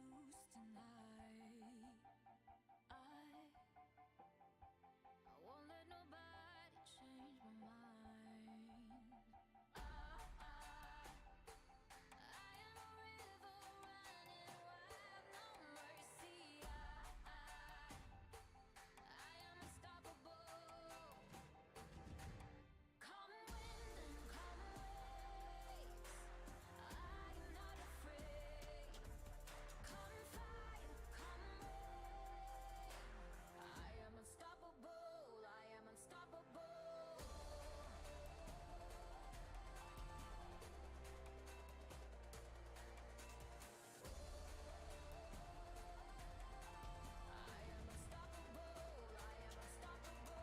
lose tonight. I won't let nobody change my mind. I am a river running wild, no mercy. I am unstoppable. Come wind and come waves, I am not afraid. Come fire, come rain, I am unstoppable. I am unstoppable. I am unstoppable. I am unstoppable.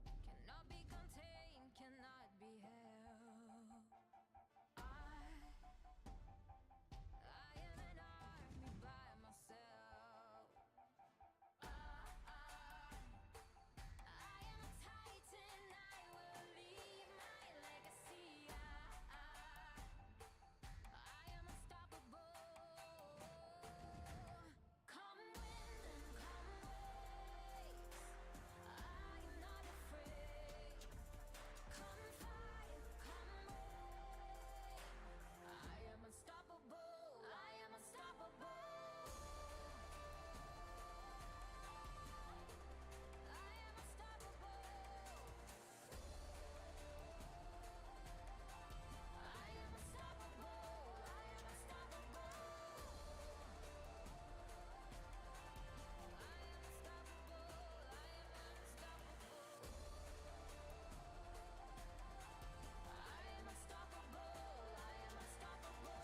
I cannot be contained, cannot be held. I am an army by myself. I am a titan, I will leave my legacy. I am unstoppable. Come wind and come waves, I am not afraid. Come fire, come rain, I am unstoppable. I am unstoppable. I am unstoppable. I am unstoppable. I am unstoppable. I am unstoppable. I am unstoppable. I am unstoppable. I am unstoppable.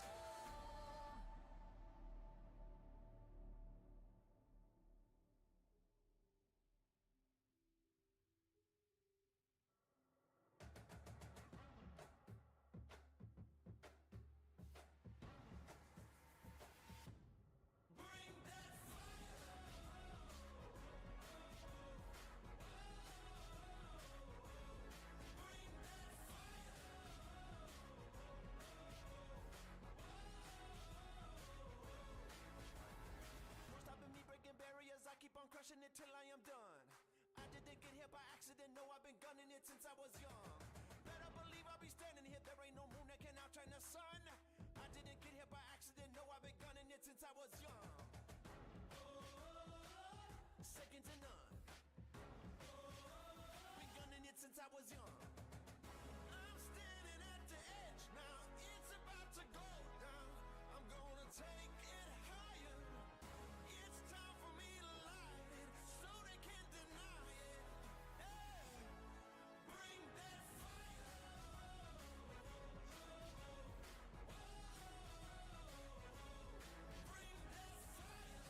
Bring that fire. Bring that fire. No stopping me breaking barriers, I keep on crushing it till I am done. I didn't get here by accident, no, I've been gunning it since I was young. Better believe I'll be standing here, there ain't no moon that can outshine the sun. I didn't get here by accident, no, I've been gunning it since I was young. Second to none. Been gunning it since I was young. I'm standing at the edge now, it's about to go down. I'm gonna take it higher. It's time for me to light it, so they can't deny it. Hey, bring that fire. Bring that fire.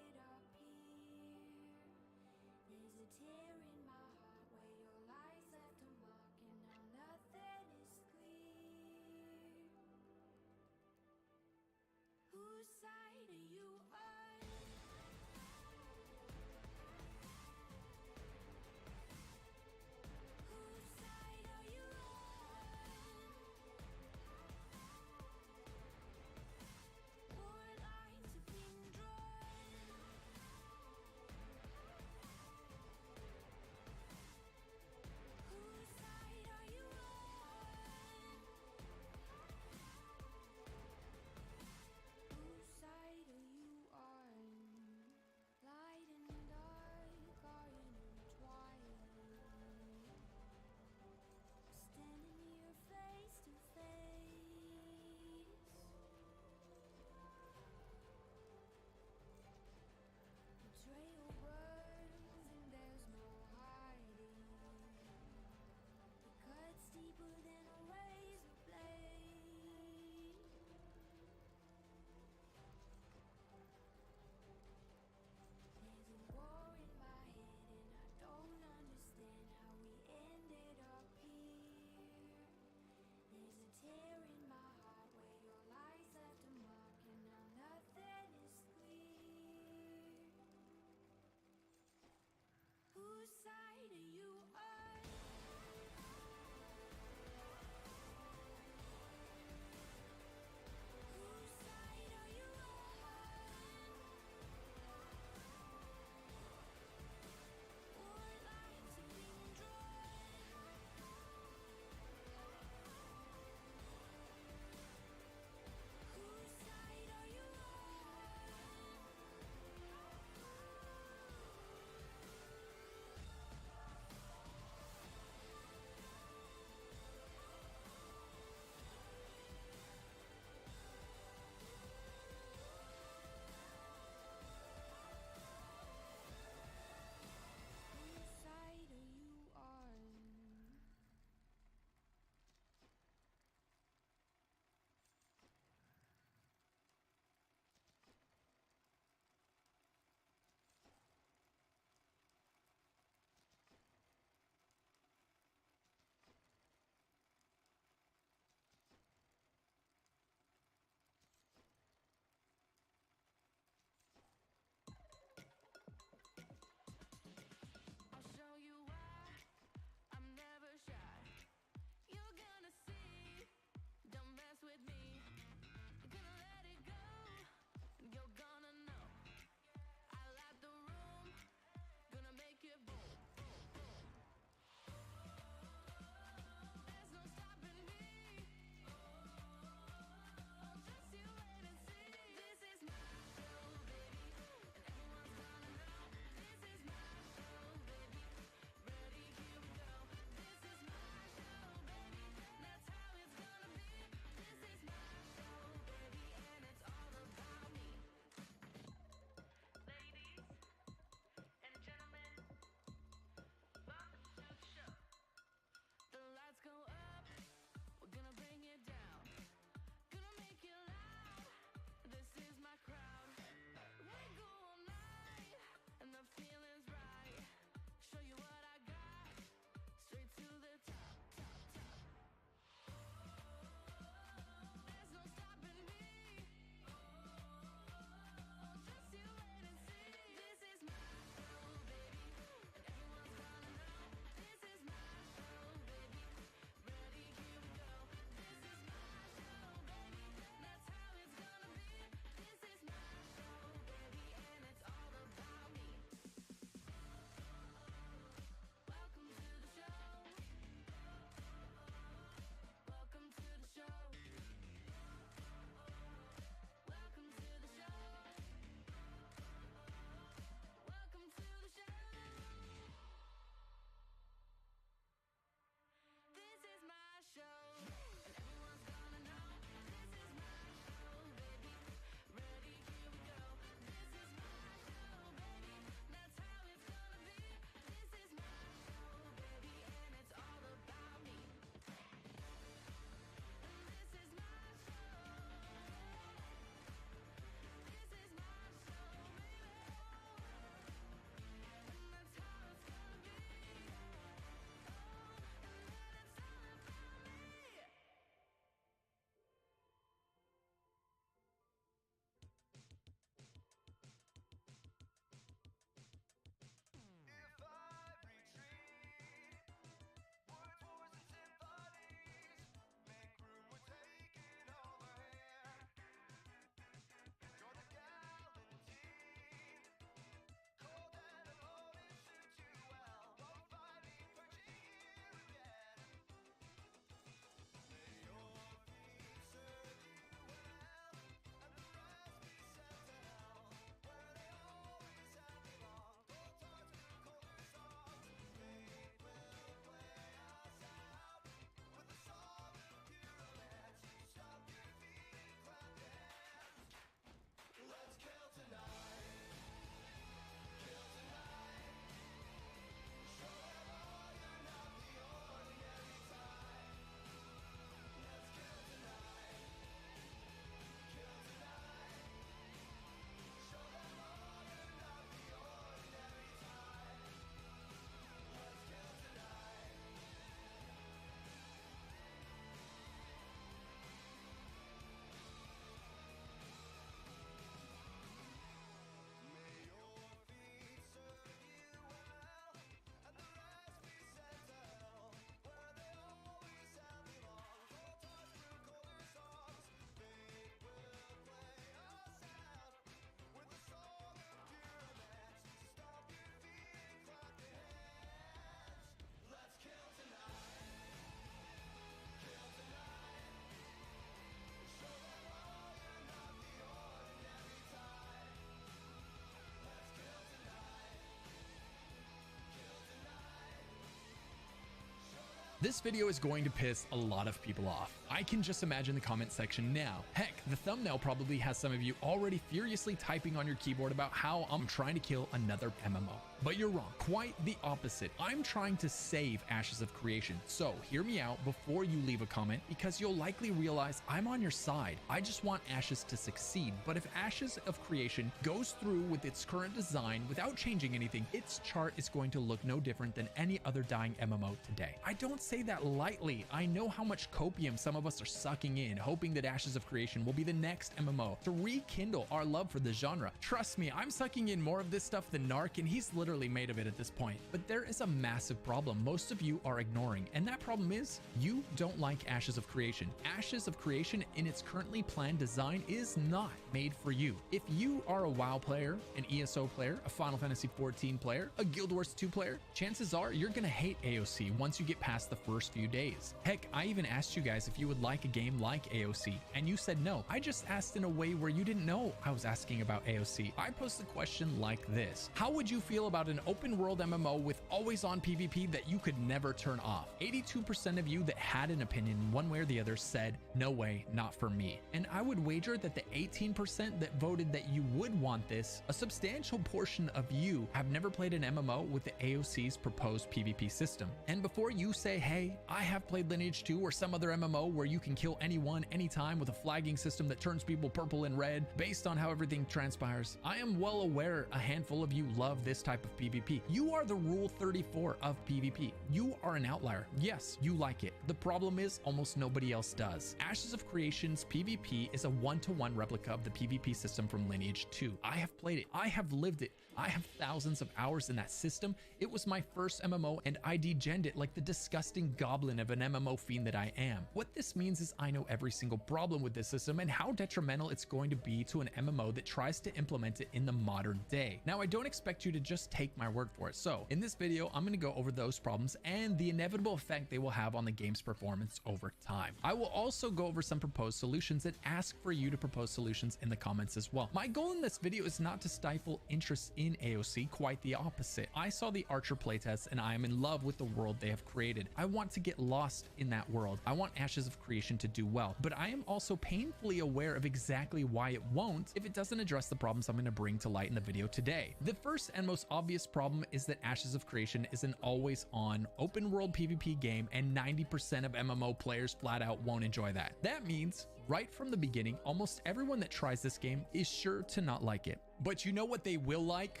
This video is going to piss a lot of people off. I can just imagine the comment section now. Heck, the thumbnail probably has some of you already furiously typing on your keyboard about how I'm trying to kill another MMO. But you're wrong, quite the opposite. I'm trying to save Ashes of Creation. So hear me out before you leave a comment, because you'll likely realize I'm on your side. I just want Ashes to succeed, but if Ashes of Creation goes through with its current design without changing anything, its chart is going to look no different than any other dying MMO today. I don't say that lightly. I know how much copium some of us are sucking in, hoping that Ashes of Creation will be the next MMO to rekindle our love for the genre. Trust me, I'm sucking in more of this stuff than Narc, and he's literally made of it at this point. But there is a massive problem most of you are ignoring, and that problem is you don't like Ashes of Creation. Ashes of Creation in its currently planned design is not made for you. If you are a WoW player, an ESO player, a Final Fantasy XIV player, a Guild Wars 2 player, chances are you're gonna hate AOC once you get past the first few days. Heck, I even asked you guys if you would like a game like AOC, and you said no. I just asked in a way where you didn't know I was asking about AOC. I posed the question like this: how would you feel about an open world MMO with always on PvP that you could never turn off? 82% of you that had an opinion one way or the other said, no way, not for me. And I would wager that the 18% that voted that you would want this, a substantial portion of you have never played an MMO with the AOC's proposed PvP system. And before you say, hey, I have played Lineage 2 or some other MMO where you can kill anyone anytime with a flagging system that turns people purple and red based on how everything transpires, I am well aware a handful of you love this type of PvP. You are the rule 34 of PvP. You are an outlier. Yes, you like it. The problem is almost nobody else does. Ashes of Creation's PvP is a one-to-one replica of the PvP system from Lineage 2. I have played it. I have lived it. I have thousands of hours in that system. It was my first MMO, and I degened it like the disgusting goblin of an MMO fiend that I am. What this means is I know every single problem with this system and how detrimental it's going to be to an MMO that tries to implement it in the modern day. Now, I don't expect you to just take my word for it. So in this video, I'm going to go over those problems and the inevitable effect they will have on the game's performance over time. I will also go over some proposed solutions and ask for you to propose solutions in the comments as well. My goal in this video is not to stifle interest in AOC, quite the opposite. I saw the Archer playtest and I am in love with the world they have created. I want to get lost in that world. I want Ashes of Creation to do well, but I am also painfully aware of exactly why it won't if it doesn't address the problems I'm going to bring to light in the video today. The first and most obvious problem is that Ashes of Creation is an always-on open world PvP game, and 90% of MMO players flat out won't enjoy that. That means right from the beginning, almost everyone that tries this game is sure to not like it. But you know what they will like?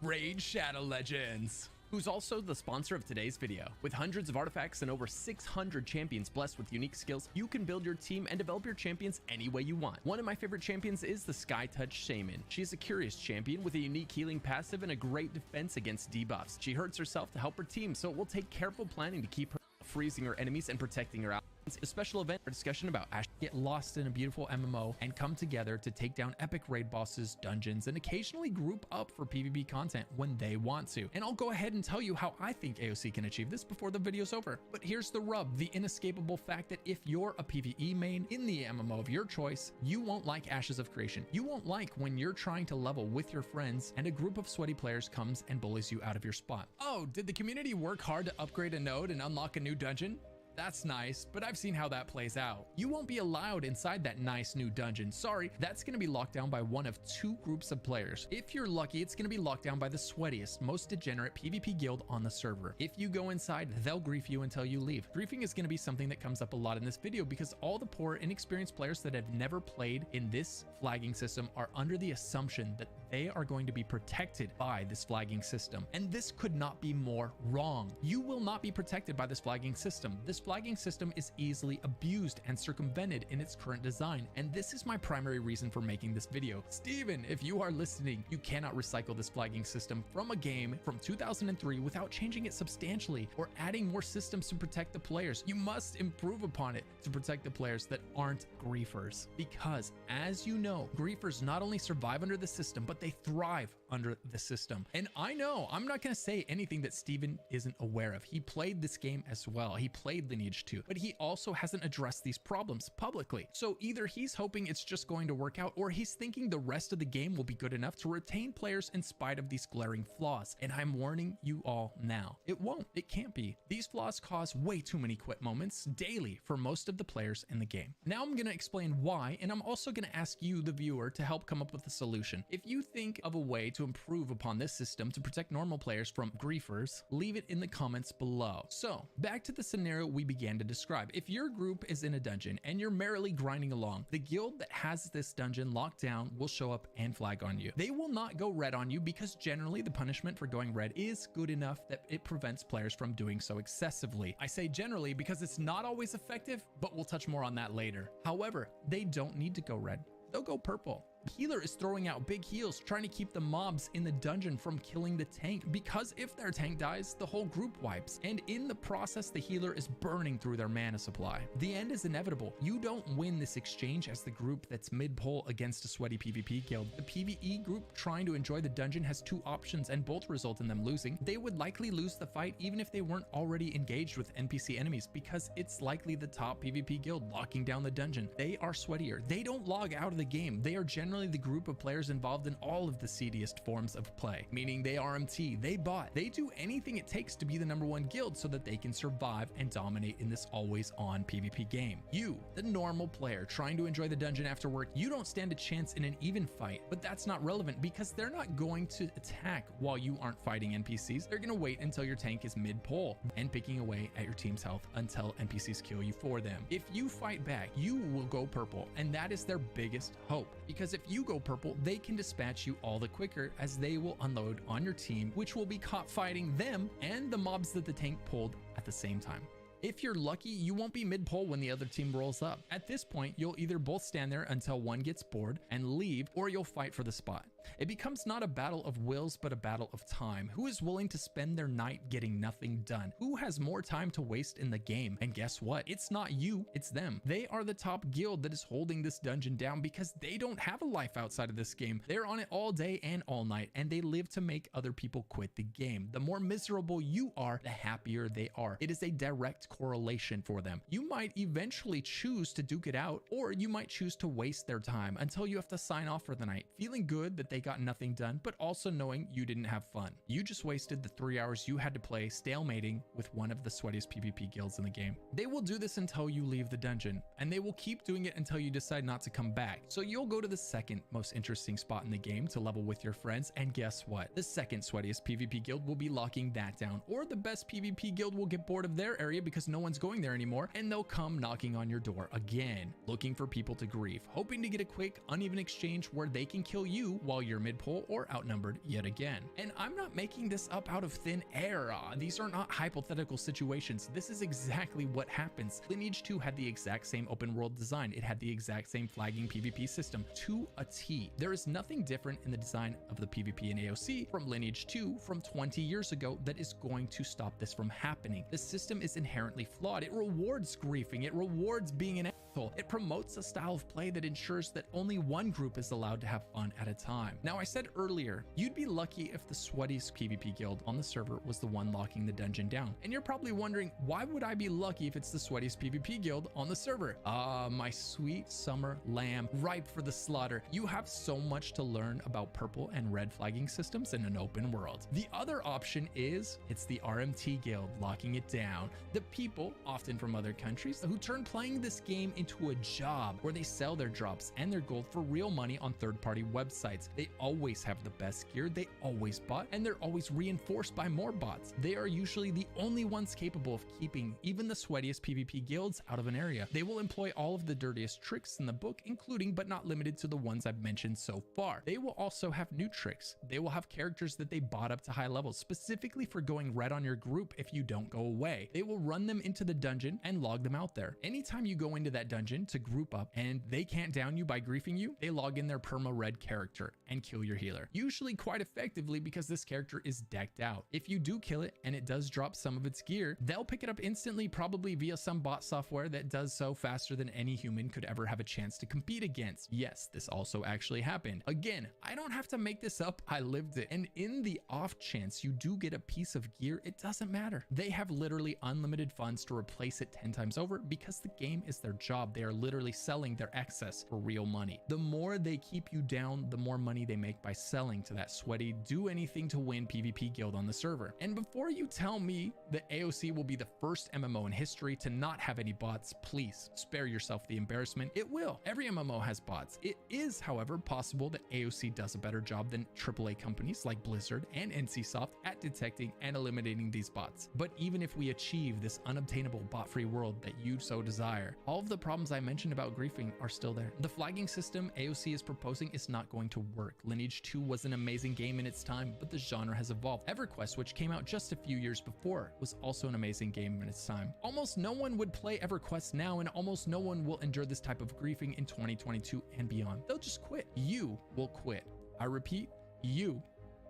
Raid Shadow Legends, who's also the sponsor of today's video. With hundreds of artifacts and over 600 champions blessed with unique skills, you can build your team and develop your champions any way you want. One of my favorite champions is the Sky Touch Shaman. She is a curious champion with a unique healing passive and a great defense against debuffs. She hurts herself to help her team, so it will take careful planning to keep her freezing her enemies and protecting her allies. A special event or discussion about Ash get lost in a beautiful MMO and come together to take down epic raid bosses, dungeons, and occasionally group up for PvP content when they want to. And I'll go ahead and tell you how I think AOC can achieve this before the video's over. But here's the rub, the inescapable fact that if you're a PvE main in the MMO of your choice, you won't like Ashes of Creation. You won't like when you're trying to level with your friends and a group of sweaty players comes and bullies you out of your spot. Oh, did the community work hard to upgrade a node and unlock a new dungeon? That's nice, but I've seen how that plays out. You won't be allowed inside that nice new dungeon. Sorry, that's going to be locked down by one of two groups of players. If you're lucky, it's going to be locked down by the sweatiest, most degenerate PvP guild on the server. If you go inside, they'll grief you until you leave. Griefing is going to be something that comes up a lot in this video because all the poor, inexperienced players that have never played in this flagging system are under the assumption that they are going to be protected by this flagging system. And this could not be more wrong. You will not be protected by this flagging system. This flagging system is easily abused and circumvented in its current design, and this is my primary reason for making this video. Steven, if you are listening, you cannot recycle this flagging system from a game from 2003 without changing it substantially or adding more systems to protect the players. You must improve upon it to protect the players that aren't griefers, because as you know, griefers not only survive under the system, but they thrive under the system. And I know I'm not going to say anything that Steven isn't aware of. He played this game as well. He played Lineage 2, but he also hasn't addressed these problems publicly. So either he's hoping it's just going to work out, or he's thinking the rest of the game will be good enough to retain players in spite of these glaring flaws. And I'm warning you all now, it won't. It can't be. These flaws cause way too many quit moments daily for most of the players in the game. Now I'm going to explain why, and I'm also going to ask you, the viewer, to help come up with a solution. If you think of a way to improve upon this system to protect normal players from griefers, leave it in the comments below. So back to the scenario we began to describe. If your group is in a dungeon and you're merrily grinding along, the guild that has this dungeon locked down will show up and flag on you. They will not go red on you because generally the punishment for going red is good enough that it prevents players from doing so excessively. I say generally because it's not always effective, but we'll touch more on that later. However, they don't need to go red. They'll go purple. The healer is throwing out big heals, trying to keep the mobs in the dungeon from killing the tank, because if their tank dies, the whole group wipes, and in the process, the healer is burning through their mana supply. The end is inevitable. You don't win this exchange as the group that's mid-pole against a sweaty PvP guild. The PvE group trying to enjoy the dungeon has two options, and both result in them losing. They would likely lose the fight even if they weren't already engaged with NPC enemies, because it's likely the top PvP guild locking down the dungeon. They are sweatier. They don't log out of the game. They are generally the group of players involved in all of the seediest forms of play, meaning they RMT, they bot, they do anything it takes to be the #1 guild so that they can survive and dominate in this always on PvP game. You, the normal player trying to enjoy the dungeon after work, you don't stand a chance in an even fight, but that's not relevant because they're not going to attack while you aren't fighting NPCs. They're going to wait until your tank is mid-pole and picking away at your team's health until NPCs kill you for them. If you fight back, you will go purple, and that is their biggest hope, because if you go purple, they can dispatch you all the quicker as they will unload on your team, which will be caught fighting them and the mobs that the tank pulled at the same time. If you're lucky, you won't be mid-pole when the other team rolls up. At this point, you'll either both stand there until one gets bored and leave, or you'll fight for the spot. It becomes not a battle of wills, but a battle of time. Who is willing to spend their night getting nothing done? Who has more time to waste in the game? And guess what? It's not you, it's them. They are the top guild that is holding this dungeon down because they don't have a life outside of this game. They're on it all day and all night, and they live to make other people quit the game. The more miserable you are, the happier they are. It is a direct correlation for them. You might eventually choose to duke it out, or you might choose to waste their time until you have to sign off for the night, feeling good that they got nothing done, but also knowing you didn't have fun. You just wasted the 3 hours you had to play stalemating with one of the sweatiest PvP guilds in the game. They will do this until you leave the dungeon, and they will keep doing it until you decide not to come back. So you'll go to the second most interesting spot in the game to level with your friends, and guess what? The second sweatiest PvP guild will be locking that down, or the best PvP guild will get bored of their area because no one's going there anymore, and they'll come knocking on your door again, looking for people to grief, hoping to get a quick, uneven exchange where they can kill you while you're mid-pole or outnumbered yet again. And I'm not making this up out of thin air. These are not hypothetical situations. This is exactly what happens. Lineage 2 had the exact same open world design. It had the exact same flagging PvP system to a T. There is nothing different in the design of the PvP in AOC from Lineage 2 from 20 years ago that is going to stop this from happening. The system is inherently flawed. It rewards griefing. It rewards being an asshole. It promotes a style of play that ensures that only one group is allowed to have fun at a time. Now, I said earlier, you'd be lucky if the sweatiest PvP guild on the server was the one locking the dungeon down. And you're probably wondering, why would I be lucky if it's the sweatiest PvP guild on the server? My sweet summer lamb, ripe for the slaughter. You have so much to learn about purple and red flagging systems in an open world. The other option is it's the RMT guild locking it down. The people, often from other countries, who turn playing this game into a job where they sell their drops and their gold for real money on third-party websites. They always have the best gear, they always bot, and they're always reinforced by more bots. They are usually the only ones capable of keeping even the sweatiest PvP guilds out of an area. They will employ all of the dirtiest tricks in the book, including but not limited to the ones I've mentioned so far. They will also have new tricks. They will have characters that they bot up to high levels, specifically for going red on your group if you don't go away. They will run them into the dungeon and log them out there. Anytime you go into that dungeon to group up and they can't down you by griefing you, they log in their perma red character and kill your healer, usually quite effectively because this character is decked out. If you do kill it and it does drop some of its gear, they'll pick it up instantly, probably via some bot software that does so faster than any human could ever have a chance to compete against. Yes, this also actually happened. Again, I don't have to make this up, I lived it. And in the off chance you do get a piece of gear, it doesn't matter. They have literally unlimited funds to replace it 10 times over because the game is their job. They are literally selling their excess for real money. The more they keep you down, the more money they make by selling to that sweaty do anything to win PvP guild on the server. And before you tell me that AOC will be the first MMO in history to not have any bots, please spare yourself the embarrassment. It will. Every MMO has bots. It is, however, possible that AOC does a better job than AAA companies like Blizzard and NCSoft at detecting and eliminating these bots. But even if we achieve this unobtainable bot-free world that you so desire, all of the problems I mentioned about griefing are still there. The flagging system AOC is proposing is not going to work. Lineage 2 was an amazing game in its time, but the genre has evolved. EverQuest, which came out just a few years before, was also an amazing game in its time. Almost no one would play EverQuest now, and almost no one will endure this type of griefing in 2022 and beyond. They'll just quit. You will quit. I repeat, you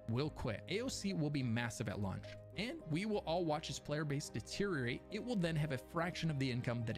will quit. AOC will be massive at launch, and we will all watch its player base deteriorate. It will then have a fraction of the income that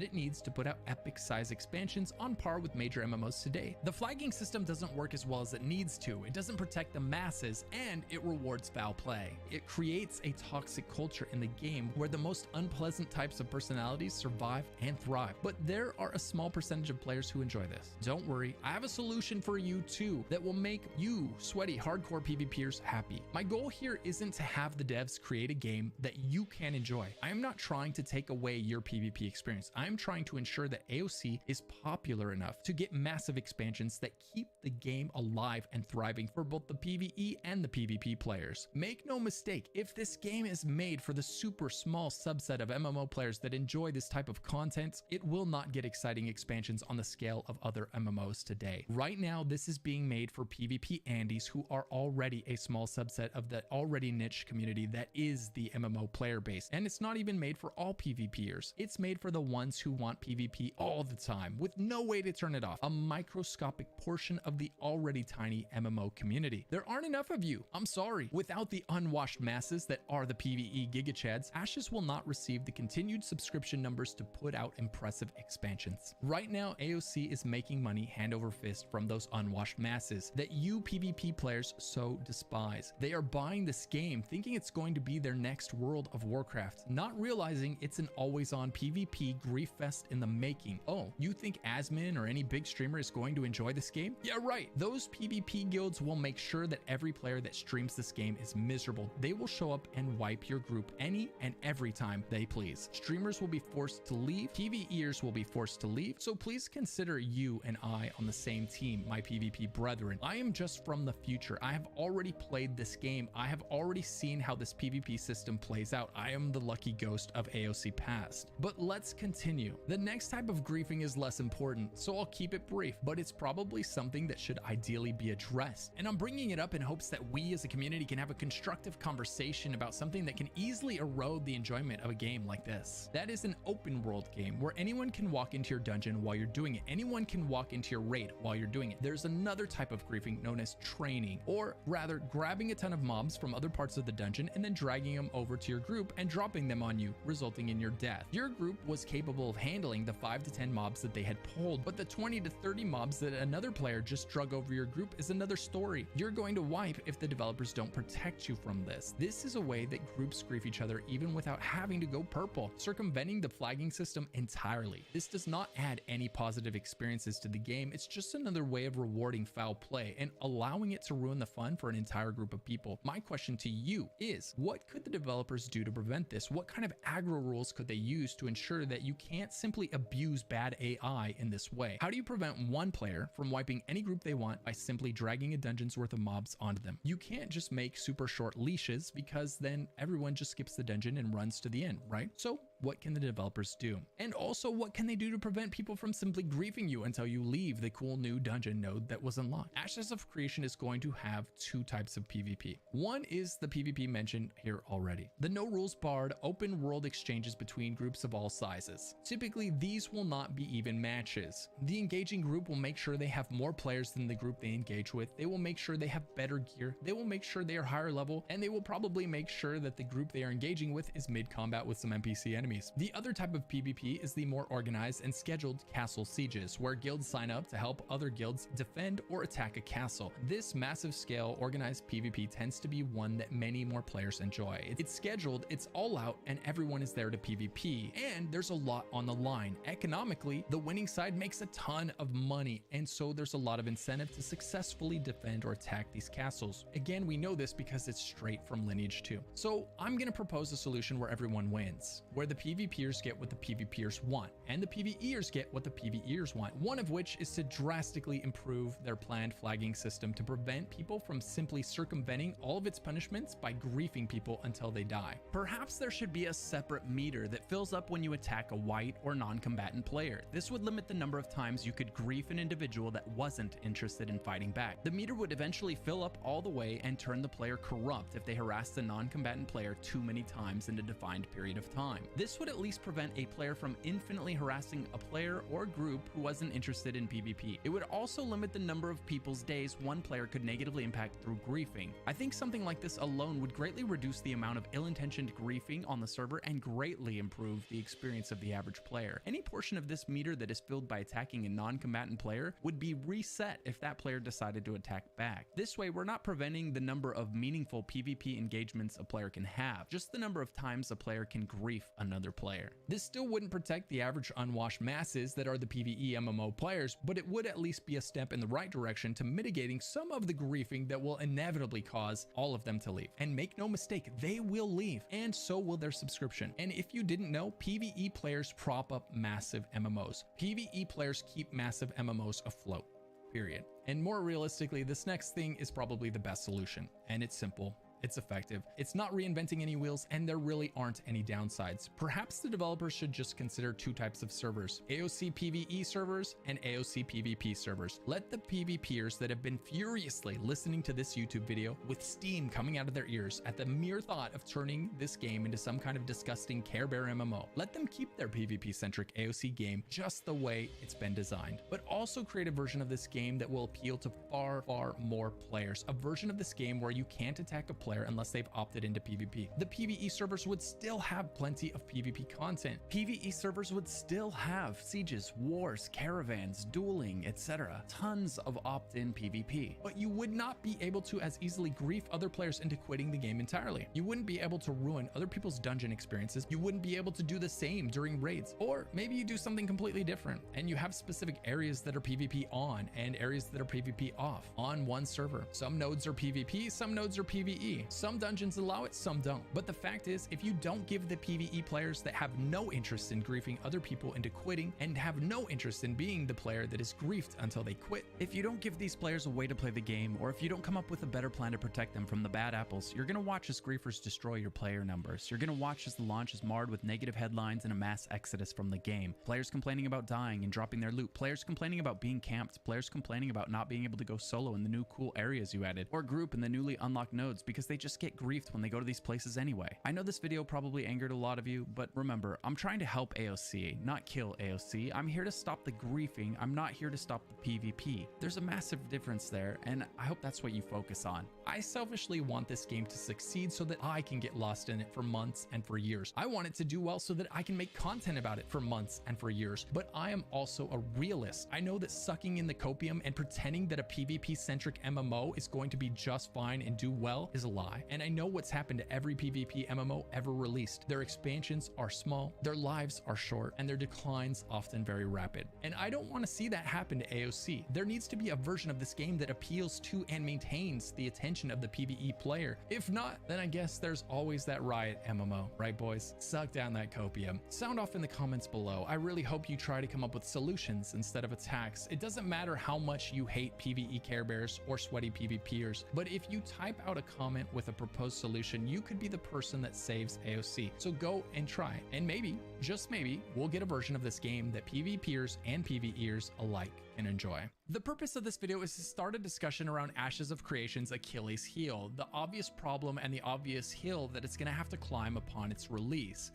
it needs to put out epic size expansions on par with major MMOs today. The flagging system doesn't work as well as it needs to. It doesn't protect the masses, and it rewards foul play. It creates a toxic culture in the game where the most unpleasant types of personalities survive and thrive. But there are a small percentage of players who enjoy this. Don't worry, I have a solution for you too that will make you sweaty hardcore PvPers happy. My goal here isn't to have the devs create a game that you can enjoy. I am not trying to take away your PvP experience. I am trying to ensure that AOC is popular enough to get massive expansions that keep the game alive and thriving for both the PvE and the PvP players. Make no mistake, if this game is made for the super small subset of MMO players that enjoy this type of content, it will not get exciting expansions on the scale of other MMOs today. Right now, this is being made for PvP Andies who are already a small subset of the already niche community that is the MMO player base. And it's not even made for all PvPers. It's made for the ones who want PvP all the time with no way to turn it off. A microscopic portion of the already tiny MMO community. There aren't enough of you. I'm sorry. Without the unwashed masses that are the PvE gigachads, Ashes will not receive the continued subscription numbers to put out impressive expansions. Right now, AOC is making money hand over fist from those unwashed masses that you PvP players so despise. They are buying this game thinking it's going to be their next World of Warcraft, not realizing it's an always-on PvP grief fest in the making. Oh, you think Asmin or any big streamer is going to enjoy this game? Yeah, right. Those PvP guilds will make sure that every player that streams this game is miserable. They will show up and wipe your group any and every time they please. Streamers will be forced to leave. PvEers will be forced to leave. So please consider you and I on the same team, my PvP brethren. I am just from the future. I have already played this game. I have already seen how this PvP system plays out. I am the lucky ghost of AOC past. But let's continue. The next type of griefing is less important, so I'll keep it brief, but it's probably something that should ideally be addressed. And I'm bringing it up in hopes that we as a community can have a constructive conversation about something that can easily erode the enjoyment of a game like this. That is an open world game where anyone can walk into your dungeon while you're doing it. Anyone can walk into your raid while you're doing it. There's another type of griefing known as training, or rather grabbing a ton of mobs from other parts of the dungeon and then dragging them over to your group and dropping them on you, resulting in your death. Your group was capable of handling the 5 to 10 mobs that they had pulled, but the 20 to 30 mobs that another player just drug over your group is another story. You're going to wipe if the developers don't protect you from this. This is a way that groups grief each other even without having to go purple, circumventing the flagging system entirely. This does not add any positive experiences to the game. It's just another way of rewarding foul play and allowing it to ruin the fun for an entire group of people. My question to you is, what could the developers do to prevent this? What kind of aggro rules could they use to ensure that you can't simply abuse bad AI in this way? How do you prevent one player from wiping any group they want by simply dragging a dungeon's worth of mobs onto them? You can't just make super short leashes because then everyone just skips the dungeon and runs to the end, right? So What can the developers do? And also, what can they do to prevent people from simply griefing you until you leave the cool new dungeon node that was unlocked? Ashes of Creation is going to have two types of PvP. One is the PvP mentioned here already. The no rules barred open world exchanges between groups of all sizes. Typically, these will not be even matches. The engaging group will make sure they have more players than the group they engage with. They will make sure they have better gear. They will make sure they are higher level, and they will probably make sure that the group they are engaging with is mid-combat with some NPC enemies. The other type of PvP is the more organized and scheduled castle sieges, where guilds sign up to help other guilds defend or attack a castle. This massive scale organized PvP tends to be one that many more players enjoy. It's scheduled, it's all out, and everyone is there to PvP, and there's a lot on the line. Economically, the winning side makes a ton of money, and so there's a lot of incentive to successfully defend or attack these castles. Again, we know this because it's straight from Lineage 2. So I'm gonna propose a solution where everyone wins, where the PvPers get what the PvPers want, and the PvEers get what the PvEers want, one of which is to drastically improve their planned flagging system to prevent people from simply circumventing all of its punishments by griefing people until they die. Perhaps there should be a separate meter that fills up when you attack a white or non-combatant player. This would limit the number of times you could grief an individual that wasn't interested in fighting back. The meter would eventually fill up all the way and turn the player corrupt if they harassed a non-combatant player too many times in a defined period of time. This would at least prevent a player from infinitely harassing a player or group who wasn't interested in PvP. It would also limit the number of people's days one player could negatively impact through griefing. I think something like this alone would greatly reduce the amount of ill-intentioned griefing on the server and greatly improve the experience of the average player. Any portion of this meter that is filled by attacking a non-combatant player would be reset if that player decided to attack back. This way, we're not preventing the number of meaningful PvP engagements a player can have, just the number of times a player can grief another player. This still wouldn't protect the average unwashed masses that are the PvE MMO players, but it would at least be a step in the right direction to mitigating some of the griefing that will inevitably cause all of them to leave. And make no mistake, they will leave, and so will their subscription. And if you didn't know, PvE players prop up massive MMOs. PvE players keep massive MMOs afloat, period. And more realistically, this next thing is probably the best solution, and it's simple. It's effective. It's not reinventing any wheels, and there really aren't any downsides. Perhaps the developers should just consider two types of servers: AOC PvE servers and AOC PvP servers. Let the PvPers that have been furiously listening to this YouTube video with steam coming out of their ears at the mere thought of turning this game into some kind of disgusting Care Bear MMO, let them keep their PvP-centric AOC game just the way it's been designed, but also create a version of this game that will appeal to far, far more players. A version of this game where you can't attack a player unless they've opted into PvP. The PvE servers would still have plenty of PvP content. PvE servers would still have sieges, wars, caravans, dueling, etc. Tons of opt-in PvP. But you would not be able to as easily grief other players into quitting the game entirely. You wouldn't be able to ruin other people's dungeon experiences. You wouldn't be able to do the same during raids. Or maybe you do something completely different and you have specific areas that are PvP on and areas that are PvP off on one server. Some nodes are PvP, some nodes are PvE. Some dungeons allow it, some don't. But the fact is, if you don't give the PvE players that have no interest in griefing other people into quitting and have no interest in being the player that is griefed until they quit, if you don't give these players a way to play the game, or if you don't come up with a better plan to protect them from the bad apples, you're gonna watch as griefers destroy your player numbers. You're gonna watch as the launch is marred with negative headlines and a mass exodus from the game. Players complaining about dying and dropping their loot, players complaining about being camped, players complaining about not being able to go solo in the new cool areas you added, or group in the newly unlocked nodes because they just get griefed when they go to these places anyway. I know this video probably angered a lot of you, but remember, I'm trying to help AOC, not kill AOC. I'm here to stop the griefing. I'm not here to stop the PvP. There's a massive difference there, and I hope that's what you focus on. I selfishly want this game to succeed so that I can get lost in it for months and for years. I want it to do well so that I can make content about it for months and for years, but I am also a realist. I know that sucking in the copium and pretending that a PvP-centric MMO is going to be just fine and do well is a lie. And I know what's happened to every PvP MMO ever released. Their expansions are small, their lives are short, and their declines often very rapid. And I don't want to see that happen to AOC. There needs to be a version of this game that appeals to and maintains the attention of the PvE player. If not, then I guess there's always that Riot MMO, right boys? Suck down that copium. Sound off in the comments below. I really hope you try to come up with solutions instead of attacks. It doesn't matter how much you hate PvE Care Bears or sweaty PvPers, but if you type out a comment experiment with a proposed solution, you could be the person that saves AOC. So go and try. And maybe, just maybe, we'll get a version of this game that PvPers and PvEers alike can enjoy. The purpose of this video is to start a discussion around Ashes of Creation's Achilles heel, the obvious problem and the obvious hill that it's going to have to climb upon its release.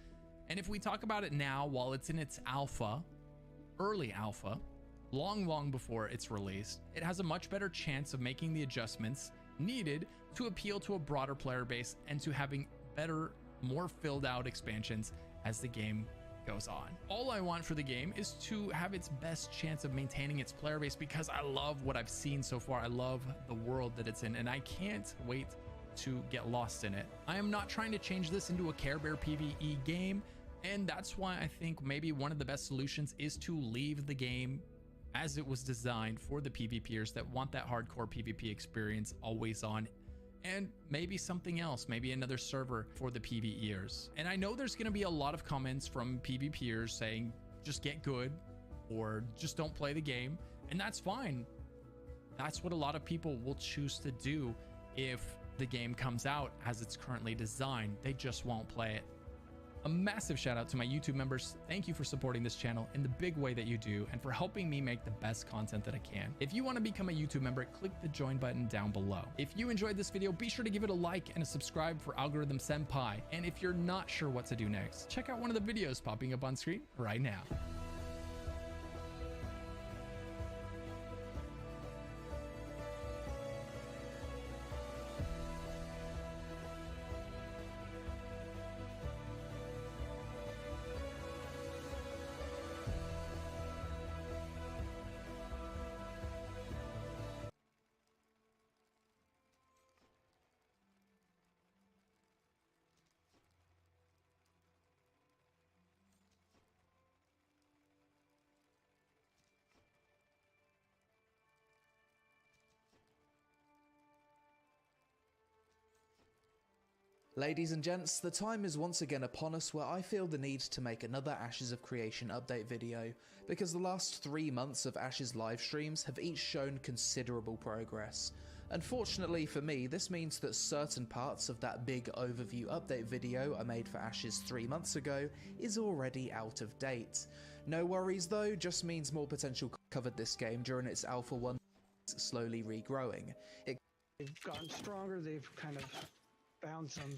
And if we talk about it now while it's in its alpha, early alpha, long before it's released, it has a much better chance of making the adjustments needed to appeal to a broader player base and to having better, more filled out expansions as the game goes on. All I want for the game is to have its best chance of maintaining its player base because I love what I've seen so far. I love the world that it's in and I can't wait to get lost in it. I am not trying to change this into a Care Bear PvE game, and that's why I think maybe one of the best solutions is to leave the game as it was designed for the PvPers that want that hardcore PvP experience always on, and maybe something else, maybe another server for the PvEers. And I know there's going to be a lot of comments from PvPers saying just get good or just don't play the game, and that's fine. That's what a lot of people will choose to do if the game comes out as it's currently designed. They just won't play it. A massive shout out to my YouTube members. Thank you for supporting this channel in the big way that you do and for helping me make the best content that I can. If you want to become a YouTube member, click the join button down below. If you enjoyed this video, be sure to give it a like and a subscribe for Algorithm Senpai. And if you're not sure what to do next, check out one of the videos popping up on screen right now. Ladies and gents, the time is once again upon us where I feel the need to make another Ashes of Creation update video, because the last 3 months of Ashes live streams have each shown considerable progress. Unfortunately for me, this means that certain parts of that big overview update video I made for Ashes 3 months ago is already out of date. No worries though, just means more potential covered this game during its Alpha 1 slowly regrowing. They've gotten stronger, they've kind of found some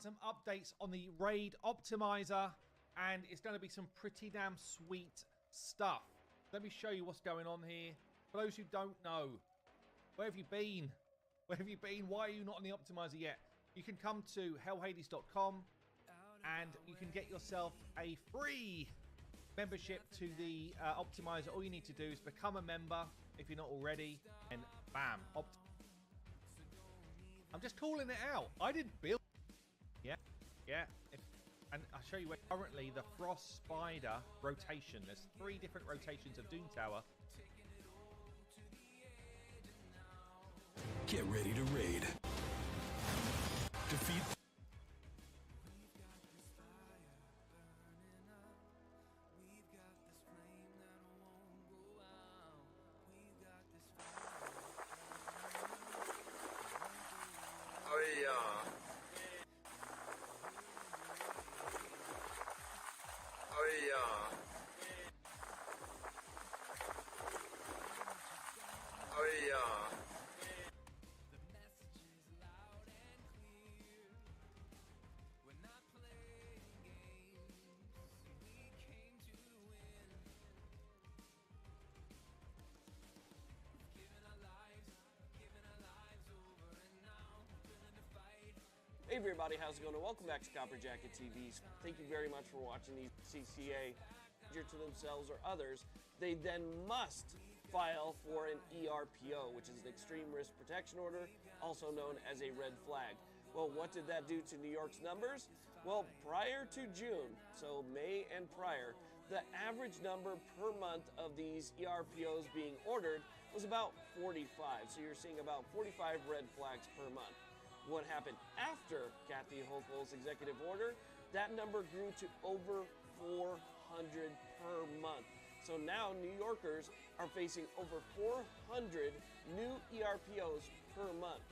some updates on the raid optimizer, and it's going to be some pretty damn sweet stuff. Let me show you what's going on here. For those who don't know, where have you been? Where have you been? Why are you not on the optimizer yet? You can come to hellhades.com and you can get yourself a free membership to the optimizer. All you need to do is become a member if you're not already, and bam, I'm just calling it out. I didn't build. Yeah. And I'll show you where currently the Frost Spider rotation. There's 3 different rotations of Doom Tower. Get ready to raid. Defeat. Oh yeah. Oh yeah. Oh yeah. Hey everybody, how's it going? And welcome back to Copper Jacket TV. Thank you very much for watching these CCA. To themselves or others, they then must file for an ERPO, which is an Extreme Risk Protection Order, also known as a red flag. Well, what did that do to New York's numbers? Well, prior to June, so May and prior, the average number per month of these ERPOs being ordered was about 45. So you're seeing about 45 red flags per month. What happened after Kathy Hochul's executive order, that number grew to over 400 per month. So now New Yorkers are facing over 400 new ERPOs per month,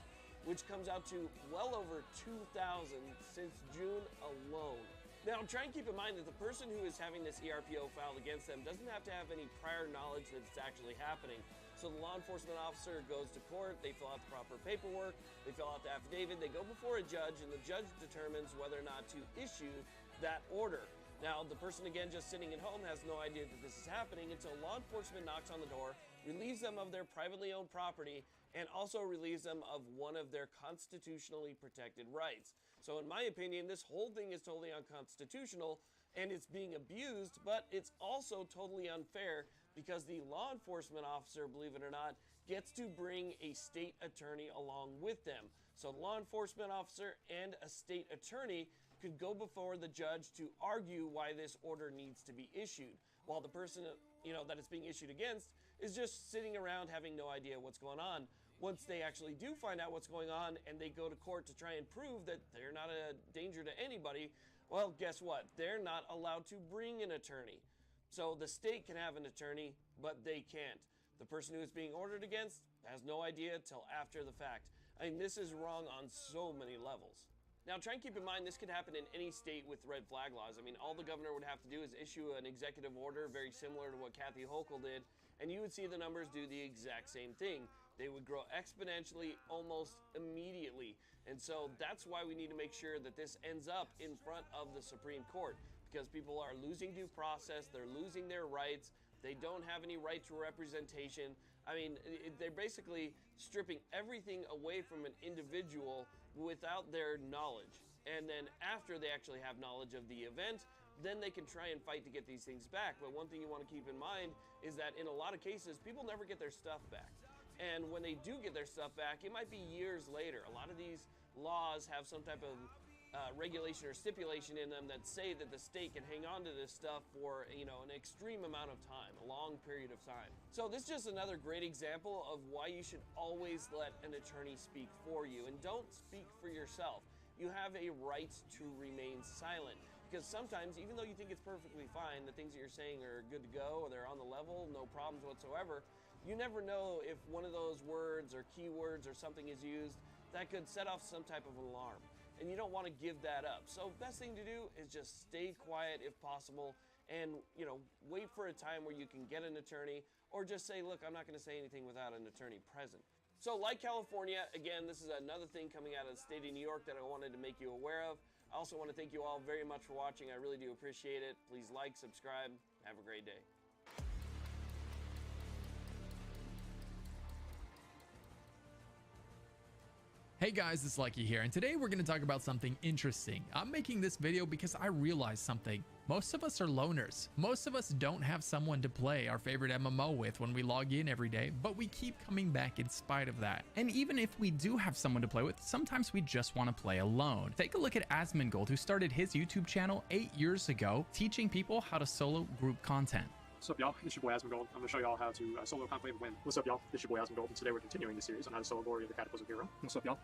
which comes out to well over 2,000 since June alone. Now, try and keep in mind that the person who is having this ERPO filed against them doesn't have to have any prior knowledge that it's actually happening. So the law enforcement officer goes to court, they fill out the proper paperwork, they fill out the affidavit, they go before a judge, and the judge determines whether or not to issue that order. Now, the person, again, just sitting at home has no idea that this is happening until law enforcement knocks on the door, relieves them of their privately owned property, and also relieves them of one of their constitutionally protected rights. So in my opinion, this whole thing is totally unconstitutional, and it's being abused, but it's also totally unfair because the law enforcement officer, believe it or not, gets to bring a state attorney along with them. So the law enforcement officer and a state attorney could go before the judge to argue why this order needs to be issued, while the person, that it's being issued against is just sitting around having no idea what's going on. Once they actually do find out what's going on and they go to court to try and prove that they're not a danger to anybody, well, guess what? They're not allowed to bring an attorney. So the state can have an attorney, but they can't. The person who is being ordered against has no idea till after the fact. I mean, this is wrong on so many levels. Now, try and keep in mind, this could happen in any state with red flag laws. I mean, all the governor would have to do is issue an executive order very similar to what Kathy Hochul did, and you would see the numbers do the exact same thing. They would grow exponentially almost immediately. And so that's why we need to make sure that this ends up in front of the Supreme Court, because people are losing due process, they're losing their rights, they don't have any right to representation. I mean, they're basically stripping everything away from an individual without their knowledge. And then after they actually have knowledge of the event, then they can try and fight to get these things back. But one thing you want to keep in mind is that in a lot of cases, people never get their stuff back. And when they do get their stuff back, it might be years later. A lot of these laws have some type of regulation or stipulation in them that say that the state can hang on to this stuff for an extreme amount of time, a long period of time. So this is just another great example of why you should always let an attorney speak for you, and don't speak for yourself. You have a right to remain silent, because sometimes, even though you think it's perfectly fine, the things that you're saying are good to go, or they're on the level, no problems whatsoever, you never know if one of those words or keywords or something is used that could set off some type of alarm. And you don't want to give that up. So best thing to do is just stay quiet if possible, and wait for a time where you can get an attorney, or just say, look, I'm not going to say anything without an attorney present. So like California, again, this is another thing coming out of the state of New York that I wanted to make you aware of. I also want to thank you all very much for watching. I really do appreciate it. Please like, subscribe. Have a great day. Hey guys, it's Lucky here, and today we're going to talk about something interesting. I'm making this video because I realized something. Most of us are loners. Most of us don't have someone to play our favorite MMO with when we log in every day, but we keep coming back in spite of that. And even if we do have someone to play with, sometimes we just want to play alone. Take a look at Asmongold, who started his YouTube channel 8 years ago, teaching people how to solo group content. What's up, y'all? It's your boy Asmongold. I'm going to show y'all how to solo Conclave and win. What's up, y'all? It's your boy Asmongold, and today we're continuing the series on how to solo Glory of the Cataclysm Hero. What's up, y'all?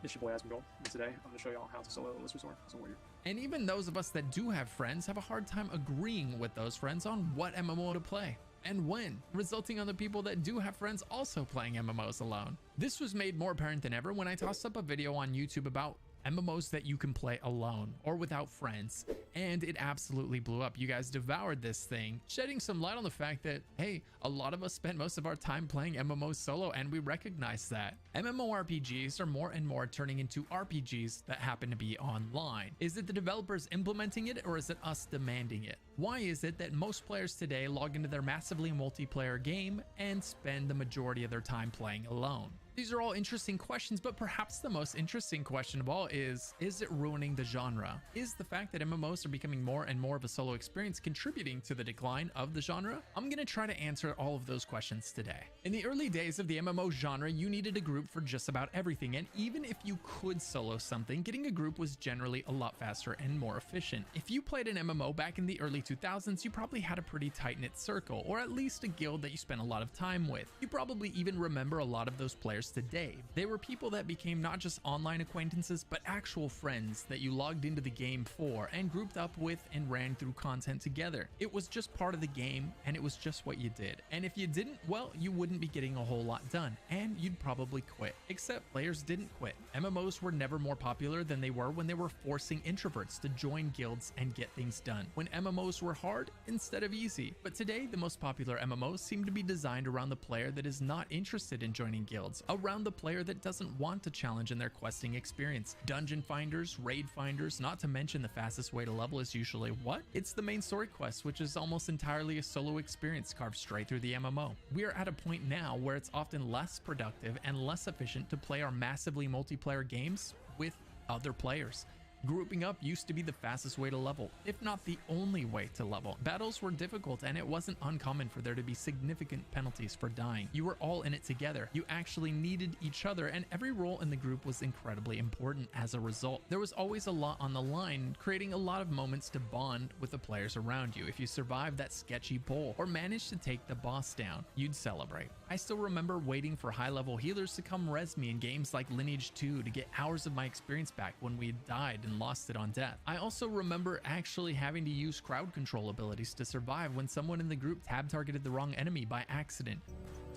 It's your boy Asmongold, and today I'm going to show y'all how to solo List Resort as a warrior. And even those of us that do have friends have a hard time agreeing with those friends on what MMO to play and when, resulting on the people that do have friends also playing MMOs alone. This was made more apparent than ever when I tossed up a video on YouTube about MMOs that you can play alone or without friends, and it absolutely blew up. You guys devoured this thing, shedding some light on the fact that, hey, a lot of us spend most of our time playing MMOs solo, and we recognize that. MMORPGs are more and more turning into RPGs that happen to be online. Is it the developers implementing it, or is it us demanding it? Why is it that most players today log into their massively multiplayer game and spend the majority of their time playing alone? These are all interesting questions, but perhaps the most interesting question of all is it ruining the genre? Is the fact that MMOs are becoming more and more of a solo experience contributing to the decline of the genre? I'm gonna try to answer all of those questions today. In the early days of the MMO genre, you needed a group for just about everything, and even if you could solo something, getting a group was generally a lot faster and more efficient. If you played an MMO back in the early 2000s, you probably had a pretty tight-knit circle, or at least a guild that you spent a lot of time with. You probably even remember a lot of those players today. They were people that became not just online acquaintances, but actual friends that you logged into the game for and grouped up with and ran through content together. It was just part of the game, and it was just what you did. And if you didn't, well, you wouldn't be getting a whole lot done, and you'd probably quit. Except players didn't quit. MMOs were never more popular than they were when they were forcing introverts to join guilds and get things done, when MMOs were hard instead of easy. But today, the most popular MMOs seem to be designed around the player that is not interested in joining guilds, around the player that doesn't want to challenge in their questing experience. Dungeon finders, raid finders, not to mention the fastest way to level is usually what? It's the main story quest, which is almost entirely a solo experience carved straight through the MMO. We are at a point now where it's often less productive and less efficient to play our massively multiplayer games with other players. Grouping up used to be the fastest way to level, if not the only way to level. Battles were difficult, and it wasn't uncommon for there to be significant penalties for dying. You were all in it together. You actually needed each other, and every role in the group was incredibly important as a result. There was always a lot on the line, creating a lot of moments to bond with the players around you. If you survived that sketchy pull or managed to take the boss down, you'd celebrate. I still remember waiting for high-level healers to come res me in games like Lineage 2 to get hours of my experience back when we had died and lost it on death. I also remember actually having to use crowd control abilities to survive when someone in the group tab targeted the wrong enemy by accident.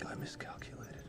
I miscalculated.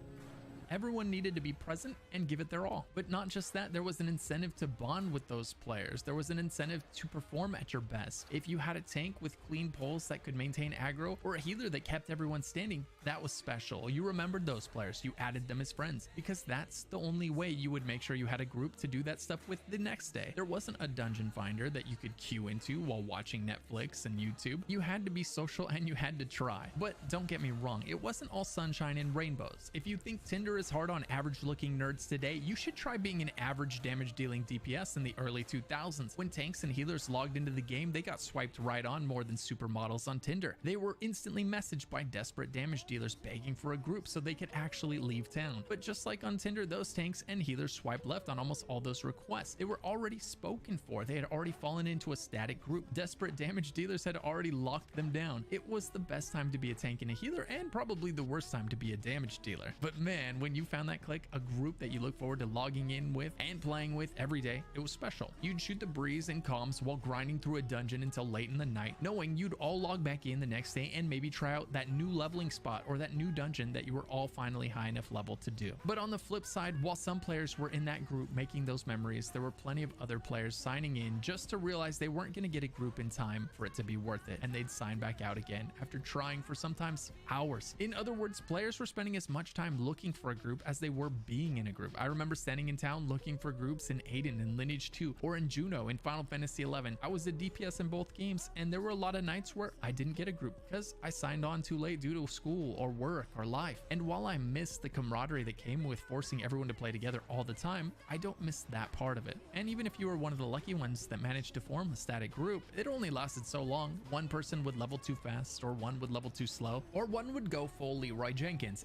Everyone needed to be present and give it their all. But not just that, there was an incentive to bond with those players. There was an incentive to perform at your best. If you had a tank with clean pulls that could maintain aggro, or a healer that kept everyone standing, that was special. You remembered those players. You added them as friends, because that's the only way you would make sure you had a group to do that stuff with the next day. There wasn't a dungeon finder that you could queue into while watching Netflix and YouTube. You had to be social and you had to try. But don't get me wrong, it wasn't all sunshine and rainbows. If you think Tinder is hard on average looking nerds today, you should try being an average damage dealing DPS in the early 2000s. When tanks and healers logged into the game, they got swiped right on more than supermodels on Tinder. They were instantly messaged by desperate damage dealers begging for a group so they could actually leave town. But just like on Tinder, those tanks and healers swiped left on almost all those requests. They were already spoken for. They had already fallen into a static group. Desperate damage dealers had already locked them down. It was the best time to be a tank and a healer, and probably the worst time to be a damage dealer. But man, when you found that click, a group that you look forward to logging in with and playing with every day, it was special. You'd shoot the breeze in comms while grinding through a dungeon until late in the night, knowing you'd all log back in the next day and maybe try out that new leveling spot or that new dungeon that you were all finally high enough level to do. But on the flip side, while some players were in that group making those memories, there were plenty of other players signing in just to realize they weren't going to get a group in time for it to be worth it, and they'd sign back out again after trying for sometimes hours. In other words, players were spending as much time looking for a group as they were being in a group. I remember standing in town looking for groups in Aiden in Lineage 2 or in Juno in Final Fantasy 11. I was a DPS in both games, and there were a lot of nights where I didn't get a group because I signed on too late due to school or work or life. And while I miss the camaraderie that came with forcing everyone to play together all the time, I don't miss that part of it. And even if you were one of the lucky ones that managed to form a static group, it only lasted so long. One person would level too fast, or one would level too slow, or one would go full Leroy Jenkins.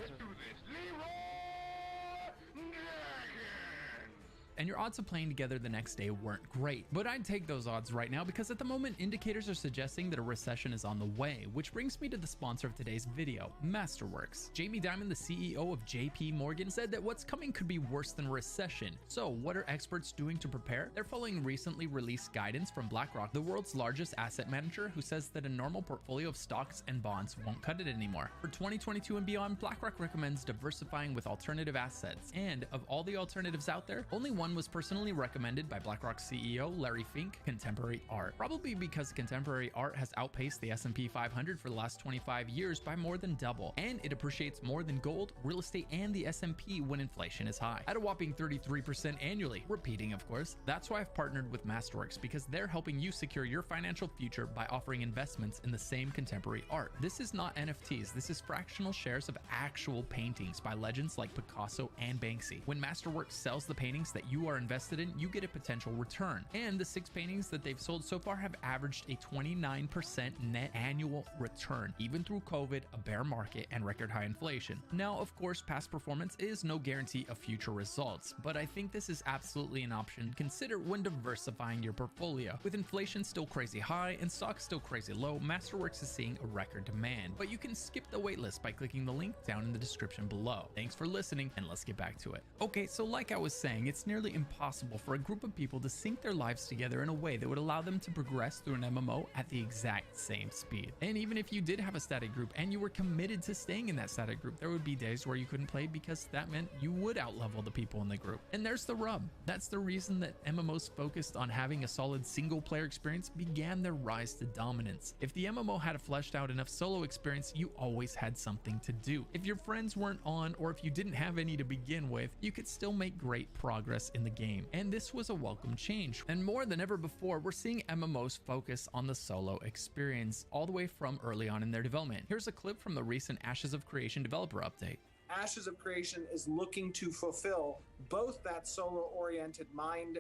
And your odds of playing together the next day weren't great. But I'd take those odds right now because at the moment, indicators are suggesting that a recession is on the way, which brings me to the sponsor of today's video, Masterworks. Jamie Dimon, the CEO of JP Morgan, said that what's coming could be worse than a recession. So what are experts doing to prepare? They're following recently released guidance from BlackRock, the world's largest asset manager, who says that a normal portfolio of stocks and bonds won't cut it anymore. For 2022 and beyond, BlackRock recommends diversifying with alternative assets. And of all the alternatives out there, only one was personally recommended by BlackRock CEO Larry Fink: contemporary art. Probably because contemporary art has outpaced the S&P 500 for the last 25 years by more than double, and it appreciates more than gold, real estate, and the S&P when inflation is high, at a whopping 33% annually, repeating of course. That's why I've partnered with Masterworks, because they're helping you secure your financial future by offering investments in the same contemporary art. This is not NFTs, this is fractional shares of actual paintings by legends like Picasso and Banksy. When Masterworks sells the paintings that you are invested in, you get a potential return. And the 6 paintings that they've sold so far have averaged a 29% net annual return, even through COVID, a bear market, and record high inflation. Now, of course, past performance is no guarantee of future results, but I think this is absolutely an option to consider when diversifying your portfolio. With inflation still crazy high and stocks still crazy low, Masterworks is seeing a record demand, but you can skip the waitlist by clicking the link down in the description below. Thanks for listening, and let's get back to it. Okay, so like I was saying, it's nearly impossible for a group of people to sync their lives together in a way that would allow them to progress through an MMO at the exact same speed. And even if you did have a static group and you were committed to staying in that static group, there would be days where you couldn't play because that meant you would outlevel the people in the group. And there's the rub. That's the reason that MMOs focused on having a solid single player experience began their rise to dominance. If the MMO had a fleshed out enough solo experience, you always had something to do. If your friends weren't on, or if you didn't have any to begin with, you could still make great progress in the game. And this was a welcome change. And more than ever before, we're seeing MMOs focus on the solo experience all the way from early on in their development. Here's a clip from the recent Ashes of Creation developer update. Ashes of Creation is looking to fulfill both that solo-oriented mind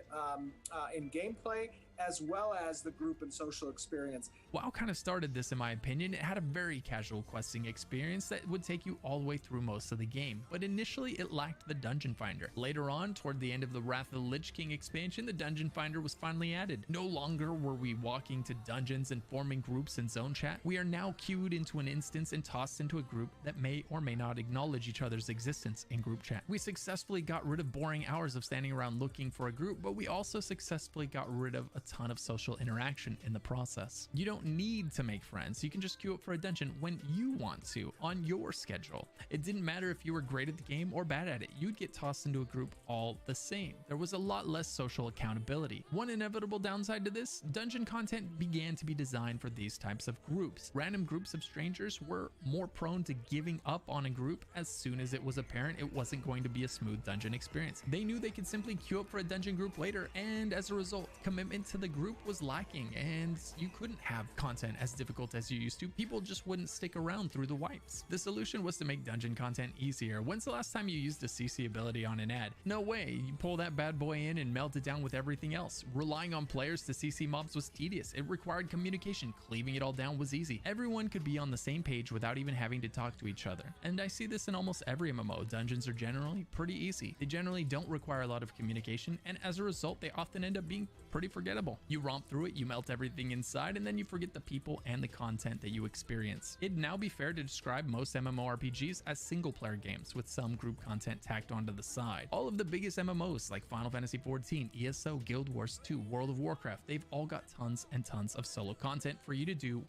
in gameplay, as well as the group and social experience. WoW kind of started this, in my opinion. It had a very casual questing experience that would take you all the way through most of the game, but initially it lacked the Dungeon Finder. Later on, toward the end of the Wrath of the Lich King expansion, the Dungeon Finder was finally added. No longer were we walking to dungeons and forming groups in zone chat. We are now queued into an instance and tossed into a group that may or may not acknowledge each other's existence in group chat. We successfully got rid of boring hours of standing around looking for a group, but we also successfully got rid of a ton of social interaction in the process. You don't need to make friends. You can just queue up for a dungeon when you want to, on your schedule. It didn't matter if you were great at the game or bad at it. You'd get tossed into a group all the same. There was a lot less social accountability. One inevitable downside to this, dungeon content began to be designed for these types of groups. Random groups of strangers were more prone to giving up on a group as soon as it was apparent it wasn't going to be a smooth dungeon experience. They knew they could simply queue up for a dungeon group later, and as a result, commitment to the group was lacking, and you couldn't have content as difficult as you used to. People just wouldn't stick around through the wipes. The solution was to make dungeon content easier. When's the last time you used a CC ability on an ad? No way. You pull that bad boy in and melt it down with everything else. Relying on players to CC mobs was tedious. It required communication. Cleaving it all down was easy. Everyone could be on the same page without even having to talk to each other. And I see this in almost every MMO. Dungeons are generally pretty easy. They generally don't require a lot of communication, and as a result, they often end up being pretty forgettable. You romp through it, you melt everything inside, and then you forget the people and the content that you experience. It'd now be fair to describe most MMORPGs as single player games with some group content tacked onto the side. All of the biggest MMOs like Final Fantasy XIV, ESO, Guild Wars 2, World of Warcraft, they've all got tons and tons of solo content for you to do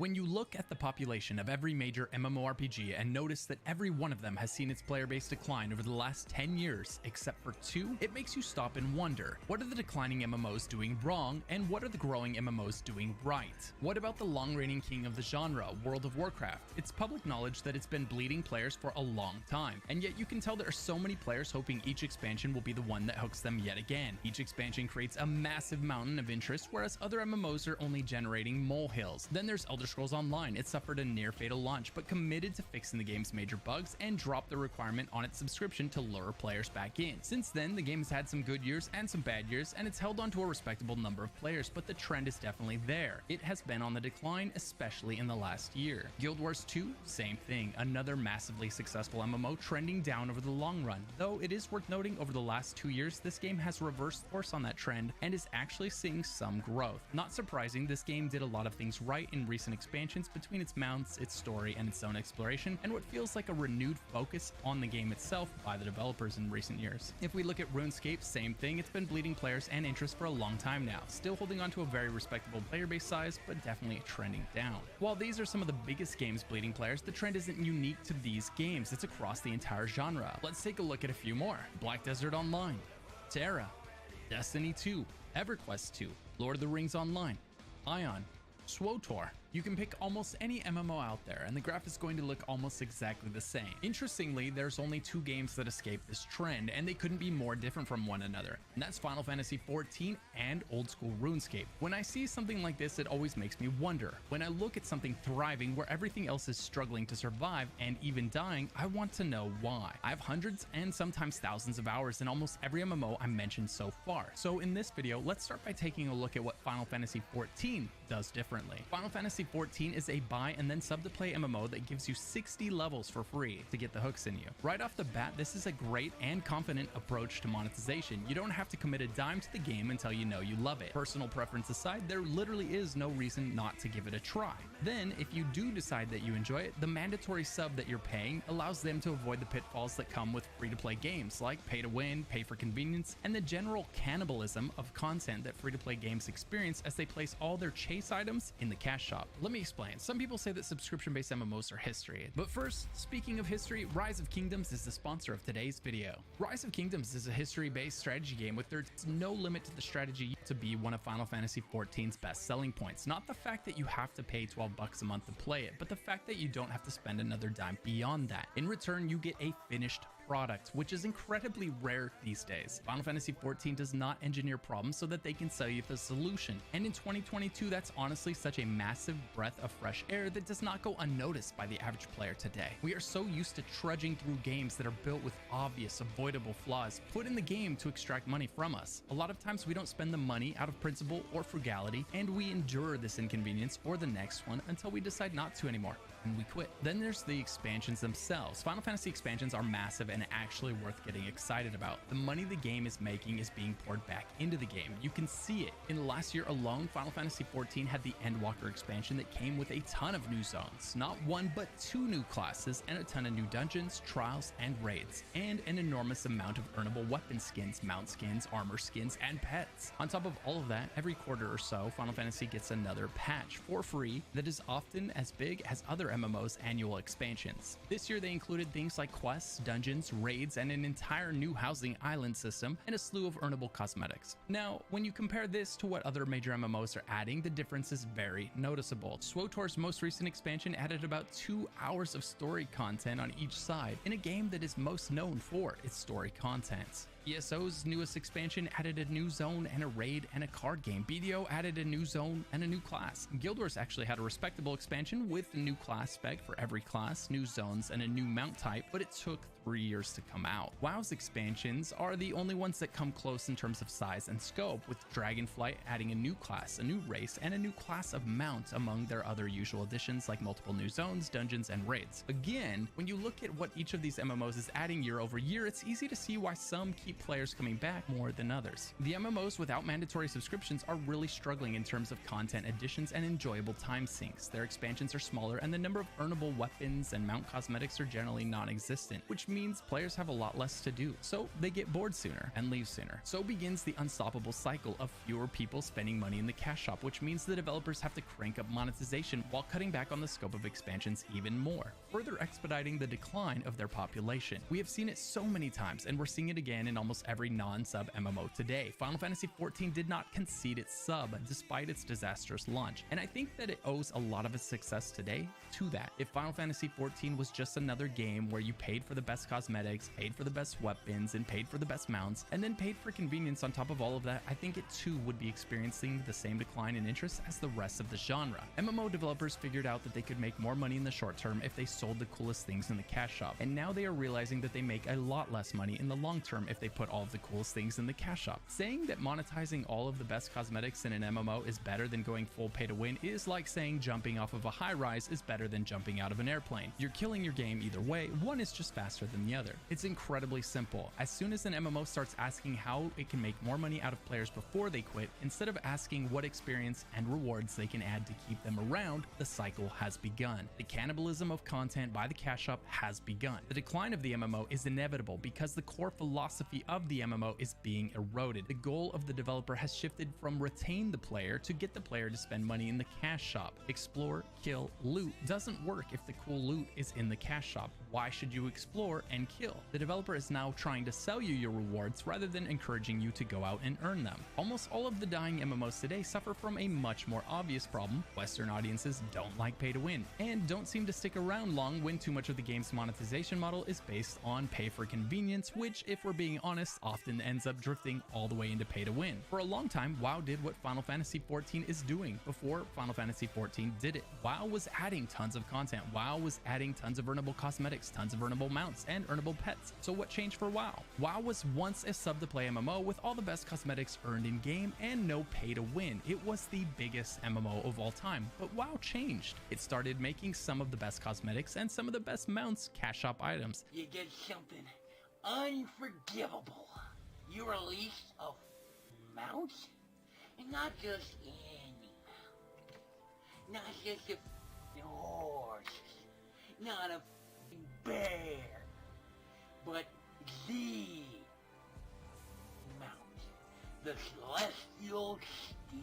When you look at the population of every major MMORPG and notice that every one of them has seen its player base decline over the last 10 years, except for 2, it makes you stop and wonder, what are the declining MMOs doing wrong, and what are the growing MMOs doing right? What about the long-reigning king of the genre, World of Warcraft? It's public knowledge that it's been bleeding players for a long time, and yet you can tell there are so many players hoping each expansion will be the one that hooks them yet again. Each expansion creates a massive mountain of interest, whereas other MMOs are only generating molehills. Then there's Elder Scrolls Online. It suffered a near-fatal launch, but committed to fixing the game's major bugs and dropped the requirement on its subscription to lure players back in. Since then, the game has had some good years and some bad years, and it's held on to a respectable number of players, but the trend is definitely there. It has been on the decline, especially in the last year. Guild Wars 2, same thing. Another massively successful MMO trending down over the long run. Though it is worth noting, over the last 2 years, this game has reversed course on that trend and is actually seeing some growth. Not surprising, this game did a lot of things right in recent expansions between its mounts, its story, and its own exploration, and what feels like a renewed focus on the game itself by the developers in recent years. If we look at RuneScape, same thing. It's been bleeding players and interest for a long time now, still holding on to a very respectable player base size, but definitely trending down. While these are some of the biggest games bleeding players, the trend isn't unique to these games, it's across the entire genre. Let's take a look at a few more. Black Desert Online, Terra, Destiny 2, EverQuest 2, Lord of the Rings Online, Ion, SWTOR. You can pick almost any MMO out there, and the graph is going to look almost exactly the same. Interestingly, there's only 2 games that escape this trend, and they couldn't be more different from one another, and that's Final Fantasy XIV and old school RuneScape. When I see something like this, it always makes me wonder. When I look at something thriving where everything else is struggling to survive and even dying, I want to know why. I have hundreds and sometimes thousands of hours in almost every MMO I mentioned so far. So in this video, let's start by taking a look at what Final Fantasy XIV does differently. Final Fantasy XIV is a buy and then sub to play MMO that gives you 60 levels for free to get the hooks in you. Right off the bat, this is a great and confident approach to monetization. You don't have to commit a dime to the game until you know you love it. Personal preference aside, there literally is no reason not to give it a try. Then, if you do decide that you enjoy it, the mandatory sub that you're paying allows them to avoid the pitfalls that come with free-to-play games like pay to win, pay for convenience, and the general cannibalism of content that free-to-play games experience as they place all their chase items in the cash shop. Let me explain. Some people say that subscription-based MMOs are history. But first, speaking of history, Rise of Kingdoms is the sponsor of today's video. Rise of Kingdoms is a history-based strategy game with there's no limit to the strategy to be one of Final Fantasy XIV's best selling points. Not the fact that you have to pay $12 a month to play it, but the fact that you don't have to spend another dime beyond that. In return, you get a finished product, which is incredibly rare these days. Final Fantasy XIV does not engineer problems so that they can sell you the solution. And in 2022, that's honestly such a massive breath of fresh air that does not go unnoticed by the average player today. We are so used to trudging through games that are built with obvious, avoidable flaws put in the game to extract money from us. A lot of times we don't spend the money out of principle or frugality, and we endure this inconvenience or the next one until we decide not to anymore, and we quit. Then there's the expansions themselves. Final Fantasy expansions are massive and actually worth getting excited about. The money the game is making is being poured back into the game. You can see it. In the last year alone, Final Fantasy XIV had the Endwalker expansion that came with a ton of new zones. Not 1, but 2 new classes and a ton of new dungeons, trials, and raids. And an enormous amount of earnable weapon skins, mount skins, armor skins, and pets. On top of all of that, every quarter or so, Final Fantasy gets another patch for free that is often as big as other MMO's annual expansions. This year they included things like quests, dungeons, raids, and an entire new housing island system, and a slew of earnable cosmetics. Now, when you compare this to what other major MMOs are adding, the difference is very noticeable. SWTOR's most recent expansion added about 2 hours of story content on each side, in a game that is most known for its story content. ESO's newest expansion added a new zone and a raid and a card game. BDO added a new zone and a new class. Guild Wars actually had a respectable expansion with a new class spec for every class, new zones, and a new mount type, but it took 3 years to come out. WoW's expansions are the only ones that come close in terms of size and scope, with Dragonflight adding a new class, a new race, and a new class of mount among their other usual additions like multiple new zones, dungeons, and raids. Again, when you look at what each of these MMOs is adding year over year, it's easy to see why some keep keep players coming back more than others. The MMOs without mandatory subscriptions are really struggling in terms of content additions and enjoyable time sinks. Their expansions are smaller and the number of earnable weapons and mount cosmetics are generally non-existent, which means players have a lot less to do, so they get bored sooner and leave sooner. So begins the unstoppable cycle of fewer people spending money in the cash shop, which means the developers have to crank up monetization while cutting back on the scope of expansions even more, further expediting the decline of their population. We have seen it so many times, and we're seeing it again in almost every non-sub MMO today. Final Fantasy XIV did not concede its sub despite its disastrous launch, and I think that it owes a lot of its success today to that. If Final Fantasy XIV was just another game where you paid for the best cosmetics, paid for the best weapons, and paid for the best mounts, and then paid for convenience on top of all of that, I think it too would be experiencing the same decline in interest as the rest of the genre. MMO developers figured out that they could make more money in the short term if they sold the coolest things in the cash shop, and now they are realizing that they make a lot less money in the long term if they put all of the coolest things in the cash shop. Saying that monetizing all of the best cosmetics in an MMO is better than going full pay to win is like saying jumping off of a high rise is better than jumping out of an airplane. You're killing your game either way, one is just faster than the other. It's incredibly simple. As soon as an MMO starts asking how it can make more money out of players before they quit, instead of asking what experience and rewards they can add to keep them around, the cycle has begun. The cannibalism of content by the cash shop has begun. The decline of the MMO is inevitable because the core philosophy of the MMO is being eroded. The goal of the developer has shifted from retain the player to get the player to spend money in the cash shop. Explore, kill, loot doesn't work if the cool loot is in the cash shop. Why should you explore and kill? The developer is now trying to sell you your rewards rather than encouraging you to go out and earn them. Almost all of the dying MMOs today suffer from a much more obvious problem. Western audiences don't like pay to win and don't seem to stick around long when too much of the game's monetization model is based on pay for convenience, which, if we're being honest, often ends up drifting all the way into pay to win. For a long time, WoW did what Final Fantasy XIV is doing before Final Fantasy XIV did it. WoW was adding tons of content. WoW was adding tons of earnable cosmetics, tons of earnable mounts, and earnable pets. So what changed for WoW? WoW was once a sub-to-play MMO with all the best cosmetics earned in-game and no pay to win. It was the biggest MMO of all time, but WoW changed. It started making some of the best cosmetics and some of the best mounts cash shop items. You did something unforgivable. You released a mount? And not just any mount. Not just a horse. Not a bear. But the mount. The celestial steed.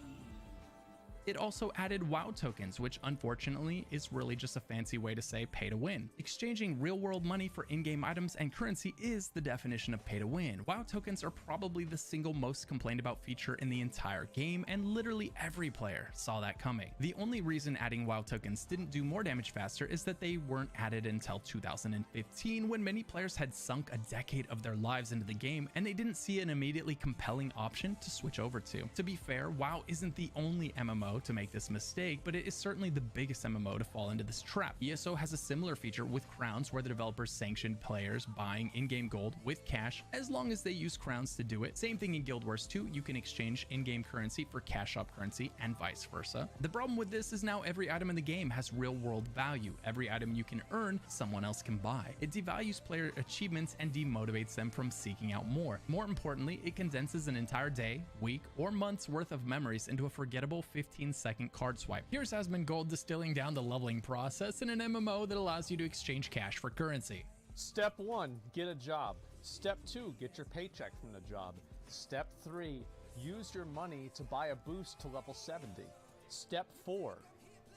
It also added WoW tokens, which unfortunately is really just a fancy way to say pay to win. Exchanging real-world money for in-game items and currency is the definition of pay to win. WoW tokens are probably the single most complained about feature in the entire game, and literally every player saw that coming. The only reason adding WoW tokens didn't do more damage faster is that they weren't added until 2015, when many players had sunk a decade of their lives into the game and they didn't see an immediately compelling option to switch over to. To be fair, WoW isn't the only MMO to make this mistake, but it is certainly the biggest MMO to fall into this trap. ESO has a similar feature with crowns, where the developers sanctioned players buying in-game gold with cash as long as they use crowns to do it. Same thing in Guild Wars 2, you can exchange in-game currency for cash shop currency and vice versa. The problem with this is now every item in the game has real-world value. Every item you can earn, someone else can buy. It devalues player achievements and demotivates them from seeking out more. More importantly, it condenses an entire day, week, or month's worth of memories into a forgettable 15-second card swipe. Here's Asmongold distilling down the leveling process in an MMO that allows you to exchange cash for currency. Step 1, get a job. Step 2, get your paycheck from the job. Step 3, use your money to buy a boost to level 70. Step 4,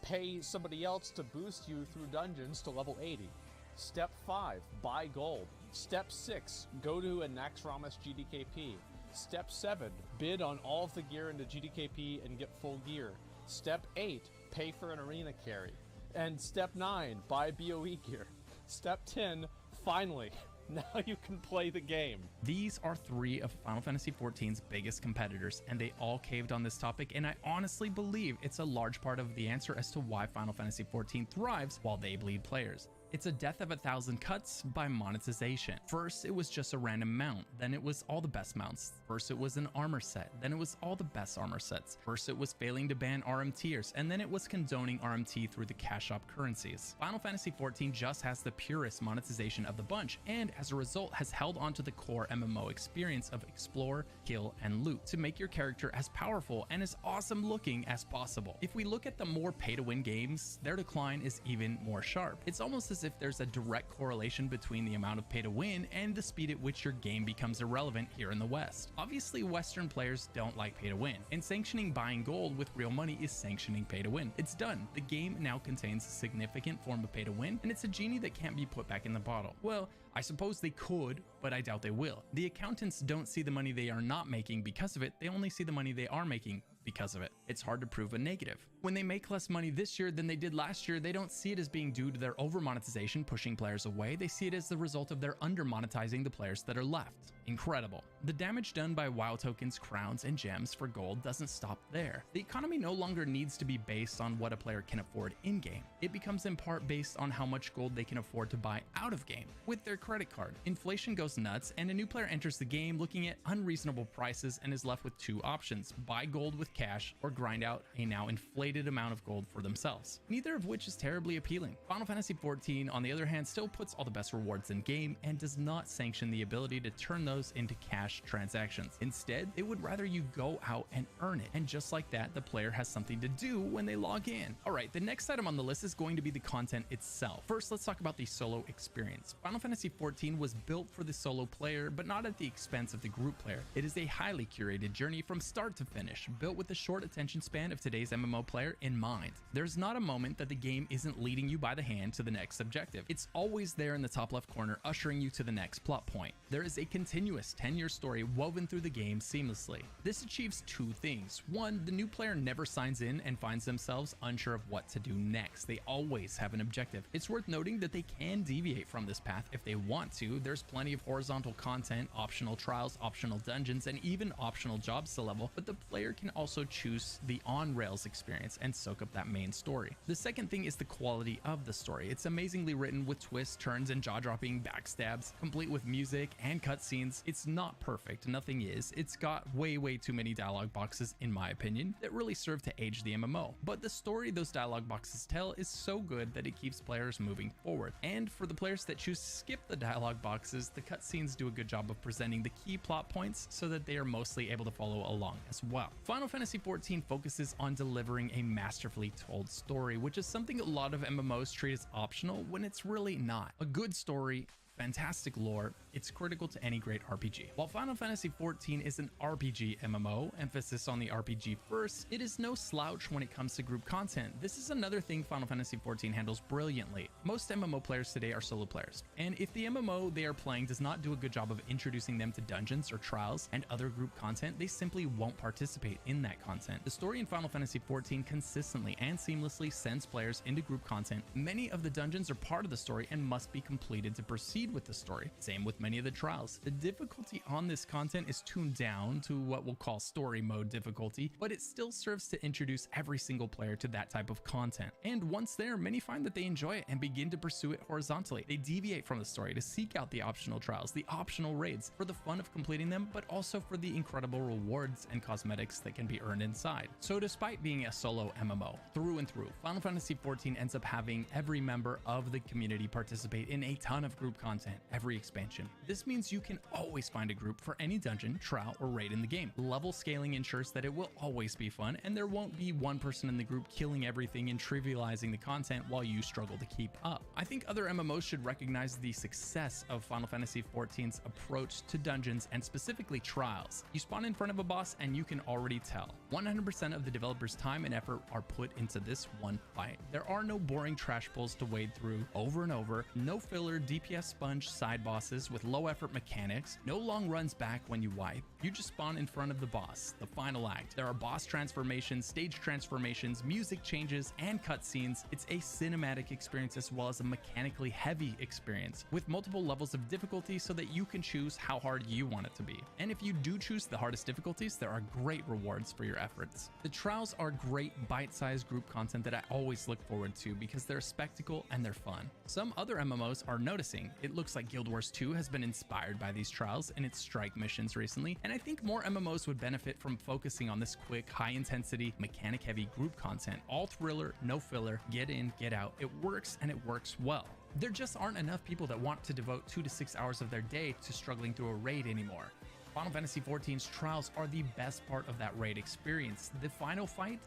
pay somebody else to boost you through dungeons to level 80. Step 5, buy gold. Step 6, go to a Naxxramas GDKP. Step 7, bid on all of the gear into GDKP and get full gear. Step 8, pay for an arena carry. And step 9, buy BOE gear. Step 10, finally, now you can play the game. These are 3 of Final Fantasy XIV's biggest competitors, and they all caved on this topic, and I honestly believe it's a large part of the answer as to why Final Fantasy XIV thrives while they bleed players. It's a death of 1,000 cuts by monetization. First, it was just a random mount, then it was all the best mounts. First, it was an armor set, then it was all the best armor sets. First, it was failing to ban RMTers, and then it was condoning RMT through the cash shop currencies. Final Fantasy XIV just has the purest monetization of the bunch, and as a result has held onto the core MMO experience of explore, kill, and loot to make your character as powerful and as awesome looking as possible. If we look at the more pay-to-win games, their decline is even more sharp. It's almost as if there's a direct correlation between the amount of pay-to-win and the speed at which your game becomes irrelevant here in the West. Obviously, Western players don't like pay-to-win, and sanctioning buying gold with real money is sanctioning pay-to-win. It's done. The game now contains a significant form of pay-to-win, and it's a genie that can't be put back in the bottle. Well, I suppose they could, but I doubt they will. The accountants don't see the money they are not making because of it, they only see the money they are making because of it. It's hard to prove a negative. When they make less money this year than they did last year, they don't see it as being due to their over monetization pushing players away, they see it as the result of their under monetizing the players that are left. Incredible. The damage done by WoW tokens, crowns, and gems for gold doesn't stop there. The economy no longer needs to be based on what a player can afford in-game. It becomes in part based on how much gold they can afford to buy out of game with their credit card. Inflation goes nuts, and a new player enters the game looking at unreasonable prices and is left with two options: buy gold with cash or grind out a now inflated amount of gold for themselves, neither of which is terribly appealing. Final Fantasy XIV, on the other hand, still puts all the best rewards in game and does not sanction the ability to turn those into cash transactions. Instead, they would rather you go out and earn it, and just like that, the player has something to do when they log in. Alright, the next item on the list is going to be the content itself. First, let's talk about the solo experience. Final Fantasy XIV was built for the solo player, but not at the expense of the group player. It is a highly curated journey from start to finish, built with the short attention span of today's MMO player in mind. There's not a moment that the game isn't leading you by the hand to the next objective. It's always there in the top left corner, ushering you to the next plot point. There is a continuous 10-year story woven through the game seamlessly. This achieves two things. One, the new player never signs in and finds themselves unsure of what to do next. They always have an objective. It's worth noting that they can deviate from this path if they want to. There's plenty of horizontal content, optional trials, optional dungeons, and even optional jobs to level, but the player can also choose the on-rails experience and soak up that main story. The second thing is the quality of the story. It's amazingly written with twists, turns, and jaw-dropping backstabs, complete with music and cutscenes. It's not perfect, nothing is. It's got way too many dialogue boxes, in my opinion, that really serve to age the MMO. But the story those dialogue boxes tell is so good that it keeps players moving forward. And for the players that choose to skip the dialogue boxes, the cutscenes do a good job of presenting the key plot points so that they are mostly able to follow along as well. Final Fantasy XIV focuses on delivering a masterfully told story, which is something a lot of MMOs treat as optional when it's really not. A good story, fantastic lore, it's critical to any great RPG. While Final Fantasy XIV is an RPG MMO, emphasis on the RPG first, it is no slouch when it comes to group content. This is another thing Final Fantasy XIV handles brilliantly. Most MMO players today are solo players, and if the MMO they are playing does not do a good job of introducing them to dungeons or trials and other group content, they simply won't participate in that content. The story in Final Fantasy XIV consistently and seamlessly sends players into group content. Many of the dungeons are part of the story and must be completed to proceed with the story. Same with many of the trials. The difficulty on this content is tuned down to what we'll call story mode difficulty, but it still serves to introduce every single player to that type of content. And once there, many find that they enjoy it and begin to pursue it horizontally. They deviate from the story to seek out the optional trials, the optional raids, for the fun of completing them, but also for the incredible rewards and cosmetics that can be earned inside. So despite being a solo MMO through and through, Final Fantasy XIV ends up having every member of the community participate in a ton of group content every expansion. This means you can always find a group for any dungeon, trial, or raid in the game. Level scaling ensures that it will always be fun, and there won't be one person in the group killing everything and trivializing the content while you struggle to keep up. I think other MMOs should recognize the success of Final Fantasy XIV's approach to dungeons and specifically trials. You spawn in front of a boss and you can already tell 100% of the developers' time and effort are put into this one fight. There are no boring trash pulls to wade through over and over, no filler DPS sponge side bosses with low effort mechanics, no long runs back when you wipe. You just spawn in front of the boss, the final act. There are boss transformations, stage transformations, music changes, and cutscenes. It's a cinematic experience as well as a mechanically heavy experience with multiple levels of difficulty so that you can choose how hard you want it to be. And if you do choose the hardest difficulties, there are great rewards for your efforts. The trials are great bite-sized group content that I always look forward to because they're a spectacle and they're fun. Some other MMOs are noticing. It looks like Guild Wars 2 has been inspired by these trials in its strike missions recently, and I think more MMOs would benefit from focusing on this quick, high-intensity, mechanic-heavy group content. All thriller, no filler, get in, get out. It works and it works well. There just aren't enough people that want to devote 2 to 6 hours of their day to struggling through a raid anymore. Final Fantasy XIV's trials are the best part of that raid experience, the final fight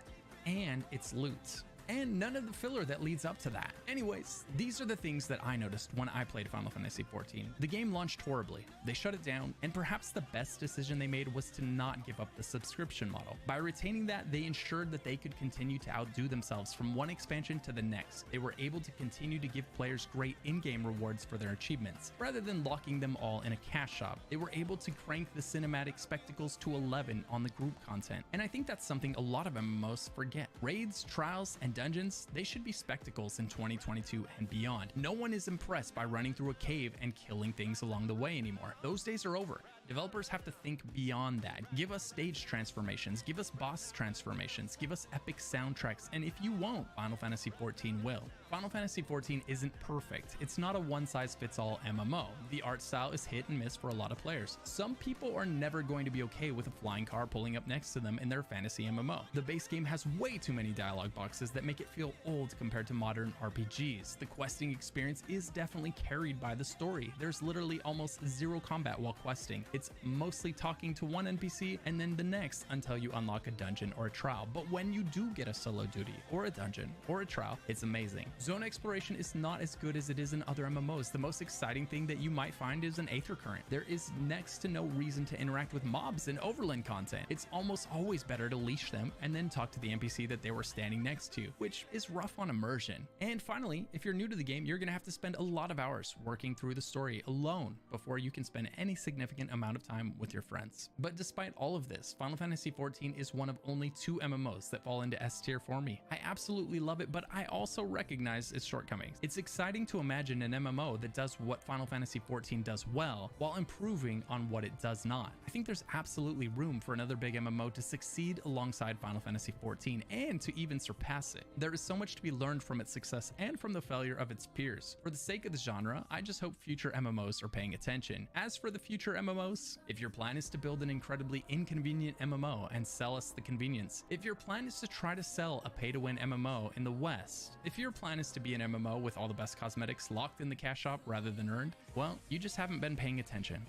and its loot. And none of the filler that leads up to that. Anyways, these are the things that I noticed when I played Final Fantasy XIV. The game launched horribly. They shut it down, and perhaps the best decision they made was to not give up the subscription model. By retaining that, they ensured that they could continue to outdo themselves from one expansion to the next. They were able to continue to give players great in-game rewards for their achievements, rather than locking them all in a cash shop. They were able to crank the cinematic spectacles to 11 on the group content, and I think that's something a lot of MMOs forget. Raids, trials, and dungeons, they should be spectacles in 2022 and beyond. No one is impressed by running through a cave and killing things along the way anymore. Those days are over. Developers have to think beyond that. Give us stage transformations, give us boss transformations, give us epic soundtracks, and if you won't, Final Fantasy XIV will. Final Fantasy XIV isn't perfect. It's not a one-size-fits-all MMO. The art style is hit and miss for a lot of players. Some people are never going to be okay with a flying car pulling up next to them in their fantasy MMO. The base game has way too many dialogue boxes that make it feel old compared to modern RPGs. The questing experience is definitely carried by the story. There's literally almost zero combat while questing. It's mostly talking to one NPC and then the next until you unlock a dungeon or a trial. But when you do get a solo duty or a dungeon or a trial, it's amazing. Zone exploration is not as good as it is in other MMOs. The most exciting thing that you might find is an Aether Current. There is next to no reason to interact with mobs in Overland content. It's almost always better to leash them and then talk to the NPC that they were standing next to, which is rough on immersion. And finally, if you're new to the game, you're gonna have to spend a lot of hours working through the story alone before you can spend any significant amount of time with your friends. But despite all of this, Final Fantasy XIV is one of only 2 MMOs that fall into S tier for me. I absolutely love it, but I also recognize its shortcomings. It's exciting to imagine an MMO that does what Final Fantasy XIV does well while improving on what it does not. I think there's absolutely room for another big MMO to succeed alongside Final Fantasy XIV and to even surpass it. There is so much to be learned from its success and from the failure of its peers. For the sake of the genre, I just hope future MMOs are paying attention. As for the future MMOs, if your plan is to build an incredibly inconvenient MMO and sell us the convenience, if your plan is to try to sell a pay-to-win MMO in the West, if your plan is to be an MMO with all the best cosmetics locked in the cash shop rather than earned, well, you just haven't been paying attention.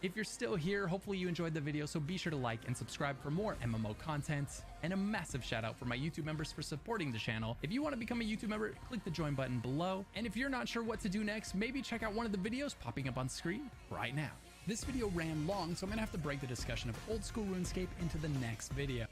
If you're still here, hopefully you enjoyed the video, so be sure to like and subscribe for more MMO content. And a massive shout out for my YouTube members for supporting the channel. If you want to become a YouTube member, click the join button below. And if you're not sure what to do next, maybe check out one of the videos popping up on screen right now. This video ran long, so I'm gonna have to break the discussion of old school RuneScape into the next video.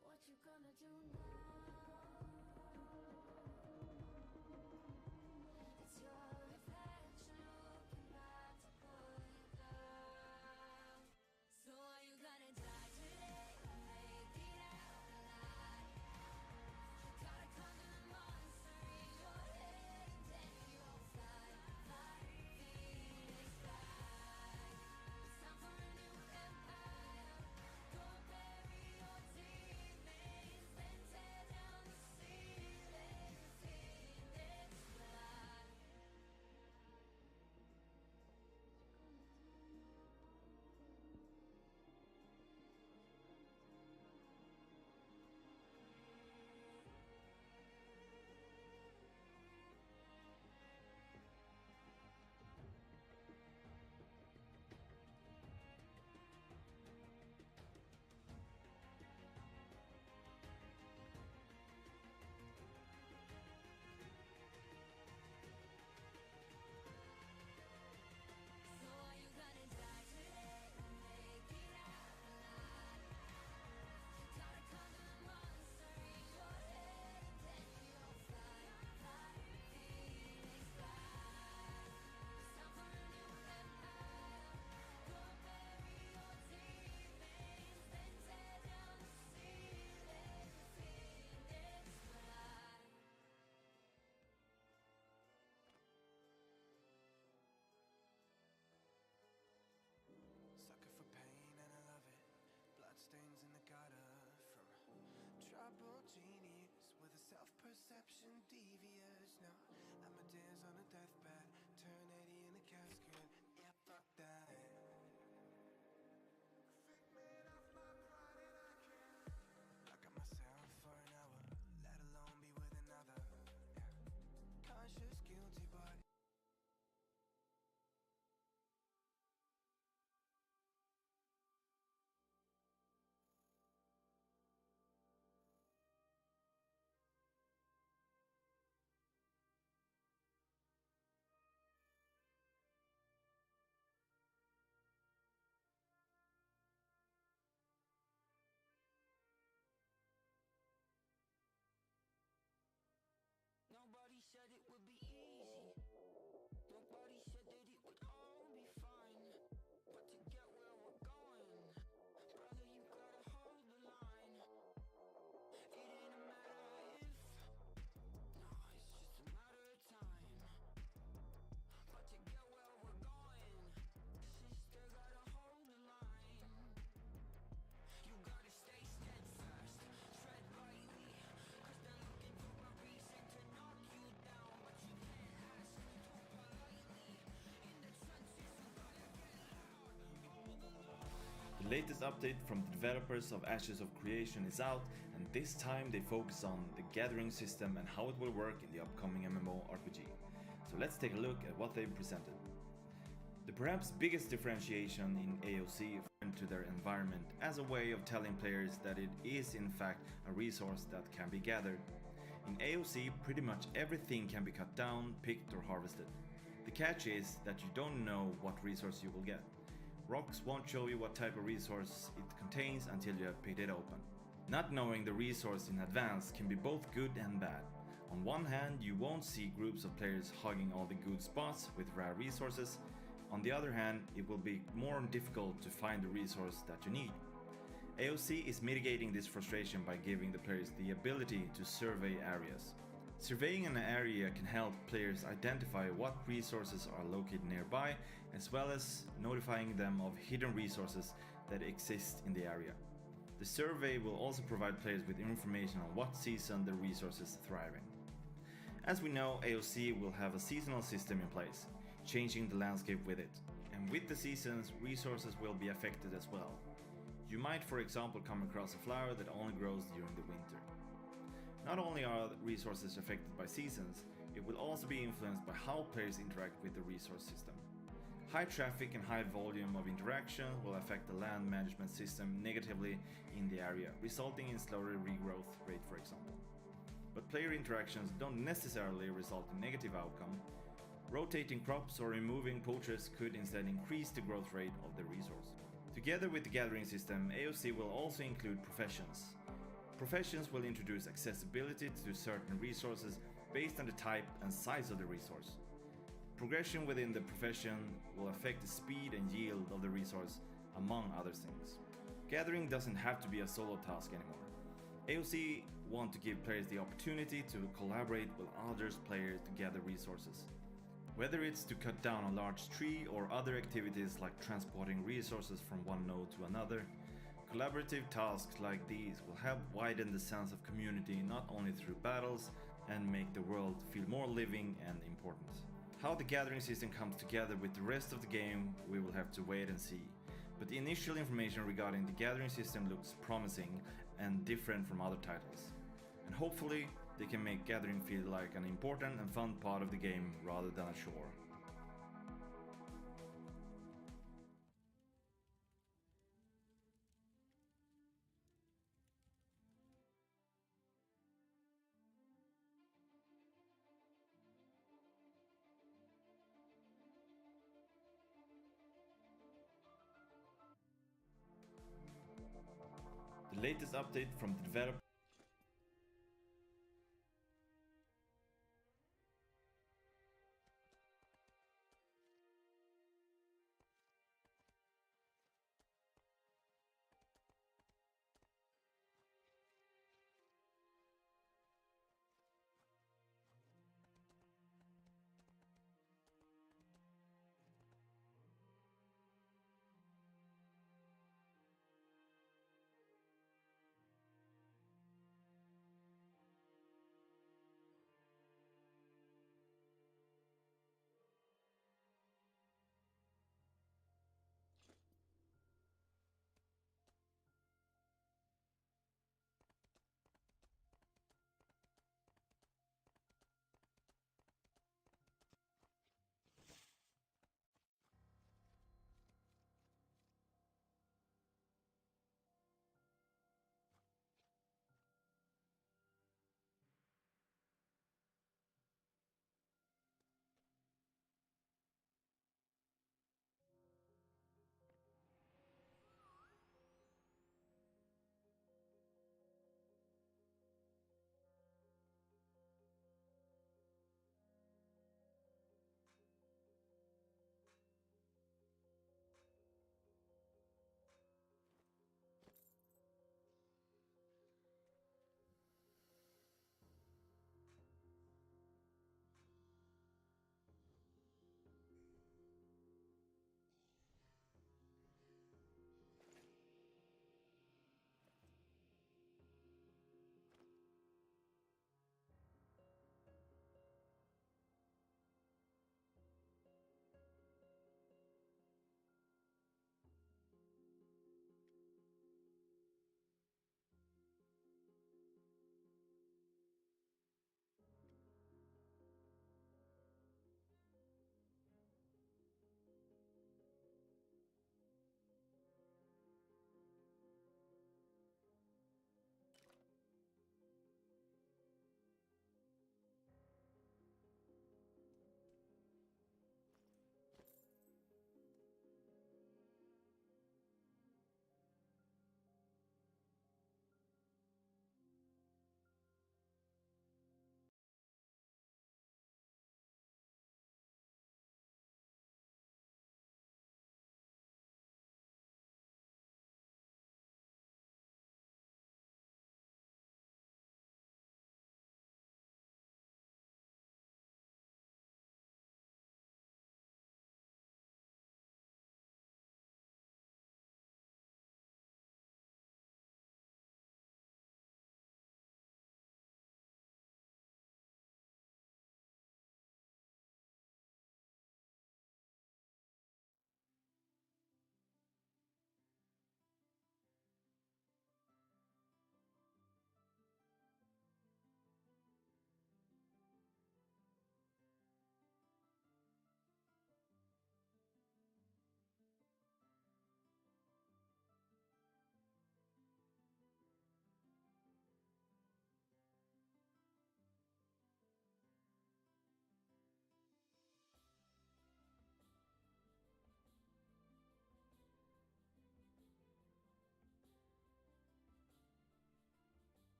What you gonna do now? and devious. Now I'ma dance on a deathbed, turn 80 in a casket. Yeah, fuck that. Lock up myself for an hour, let alone be with another. Yeah. Conscious, guilty, but nobody said it would be easy. Nobody said that it would all be fine. But to get where we're going, brother, you gotta hold the line. It ain't a matter of if, no, it's just a matter of time. But to get where we're going, sister, gotta hold the line. You gotta stay steadfast, tread lightly, 'cause they're looking for a reason to knock you down. But you can't ask too politely. In the trenches, you gotta get loud. Hold the line. The latest update from the developers of Ashes of Creation is out, and this time they focus on the gathering system and how it will work in the upcoming MMORPG. So let's take a look at what they've presented. The perhaps biggest differentiation in AOC to their environment as a way of telling players that it is in fact a resource that can be gathered. In AOC, pretty much everything can be cut down, picked or harvested. The catch is that you don't know what resource you will get. Rocks won't show you what type of resource it contains until you have picked it open. Not knowing the resource in advance can be both good and bad. On one hand, you won't see groups of players hogging all the good spots with rare resources. On the other hand, it will be more difficult to find the resource that you need. AOC is mitigating this frustration by giving the players the ability to survey areas. Surveying an area can help players identify what resources are located nearby, as well as notifying them of hidden resources that exist in the area. The survey will also provide players with information on what season the resource is thriving. As we know, AOC will have a seasonal system in place, changing the landscape with it. And with the seasons, resources will be affected as well. You might, for example, come across a flower that only grows during the winter. Not only are resources affected by seasons, it will also be influenced by how players interact with the resource system. High traffic and high volume of interaction will affect the land management system negatively in the area, resulting in slower regrowth rate, for example. But player interactions don't necessarily result in negative outcome. Rotating crops or removing poachers could instead increase the growth rate of the resource. Together with the gathering system, AOC will also include professions. Professions will introduce accessibility to certain resources based on the type and size of the resource. Progression within the profession will affect the speed and yield of the resource, among other things. Gathering doesn't have to be a solo task anymore. AOC want to give players the opportunity to collaborate with other players to gather resources. Whether it's to cut down a large tree or other activities like transporting resources from one node to another, collaborative tasks like these will help widen the sense of community not only through battles and make the world feel more living and important. How the gathering system comes together with the rest of the game, we will have to wait and see. But the initial information regarding the gathering system looks promising and different from other titles. And hopefully, they can make gathering feel like an important and fun part of the game rather than a chore. The latest update from the developer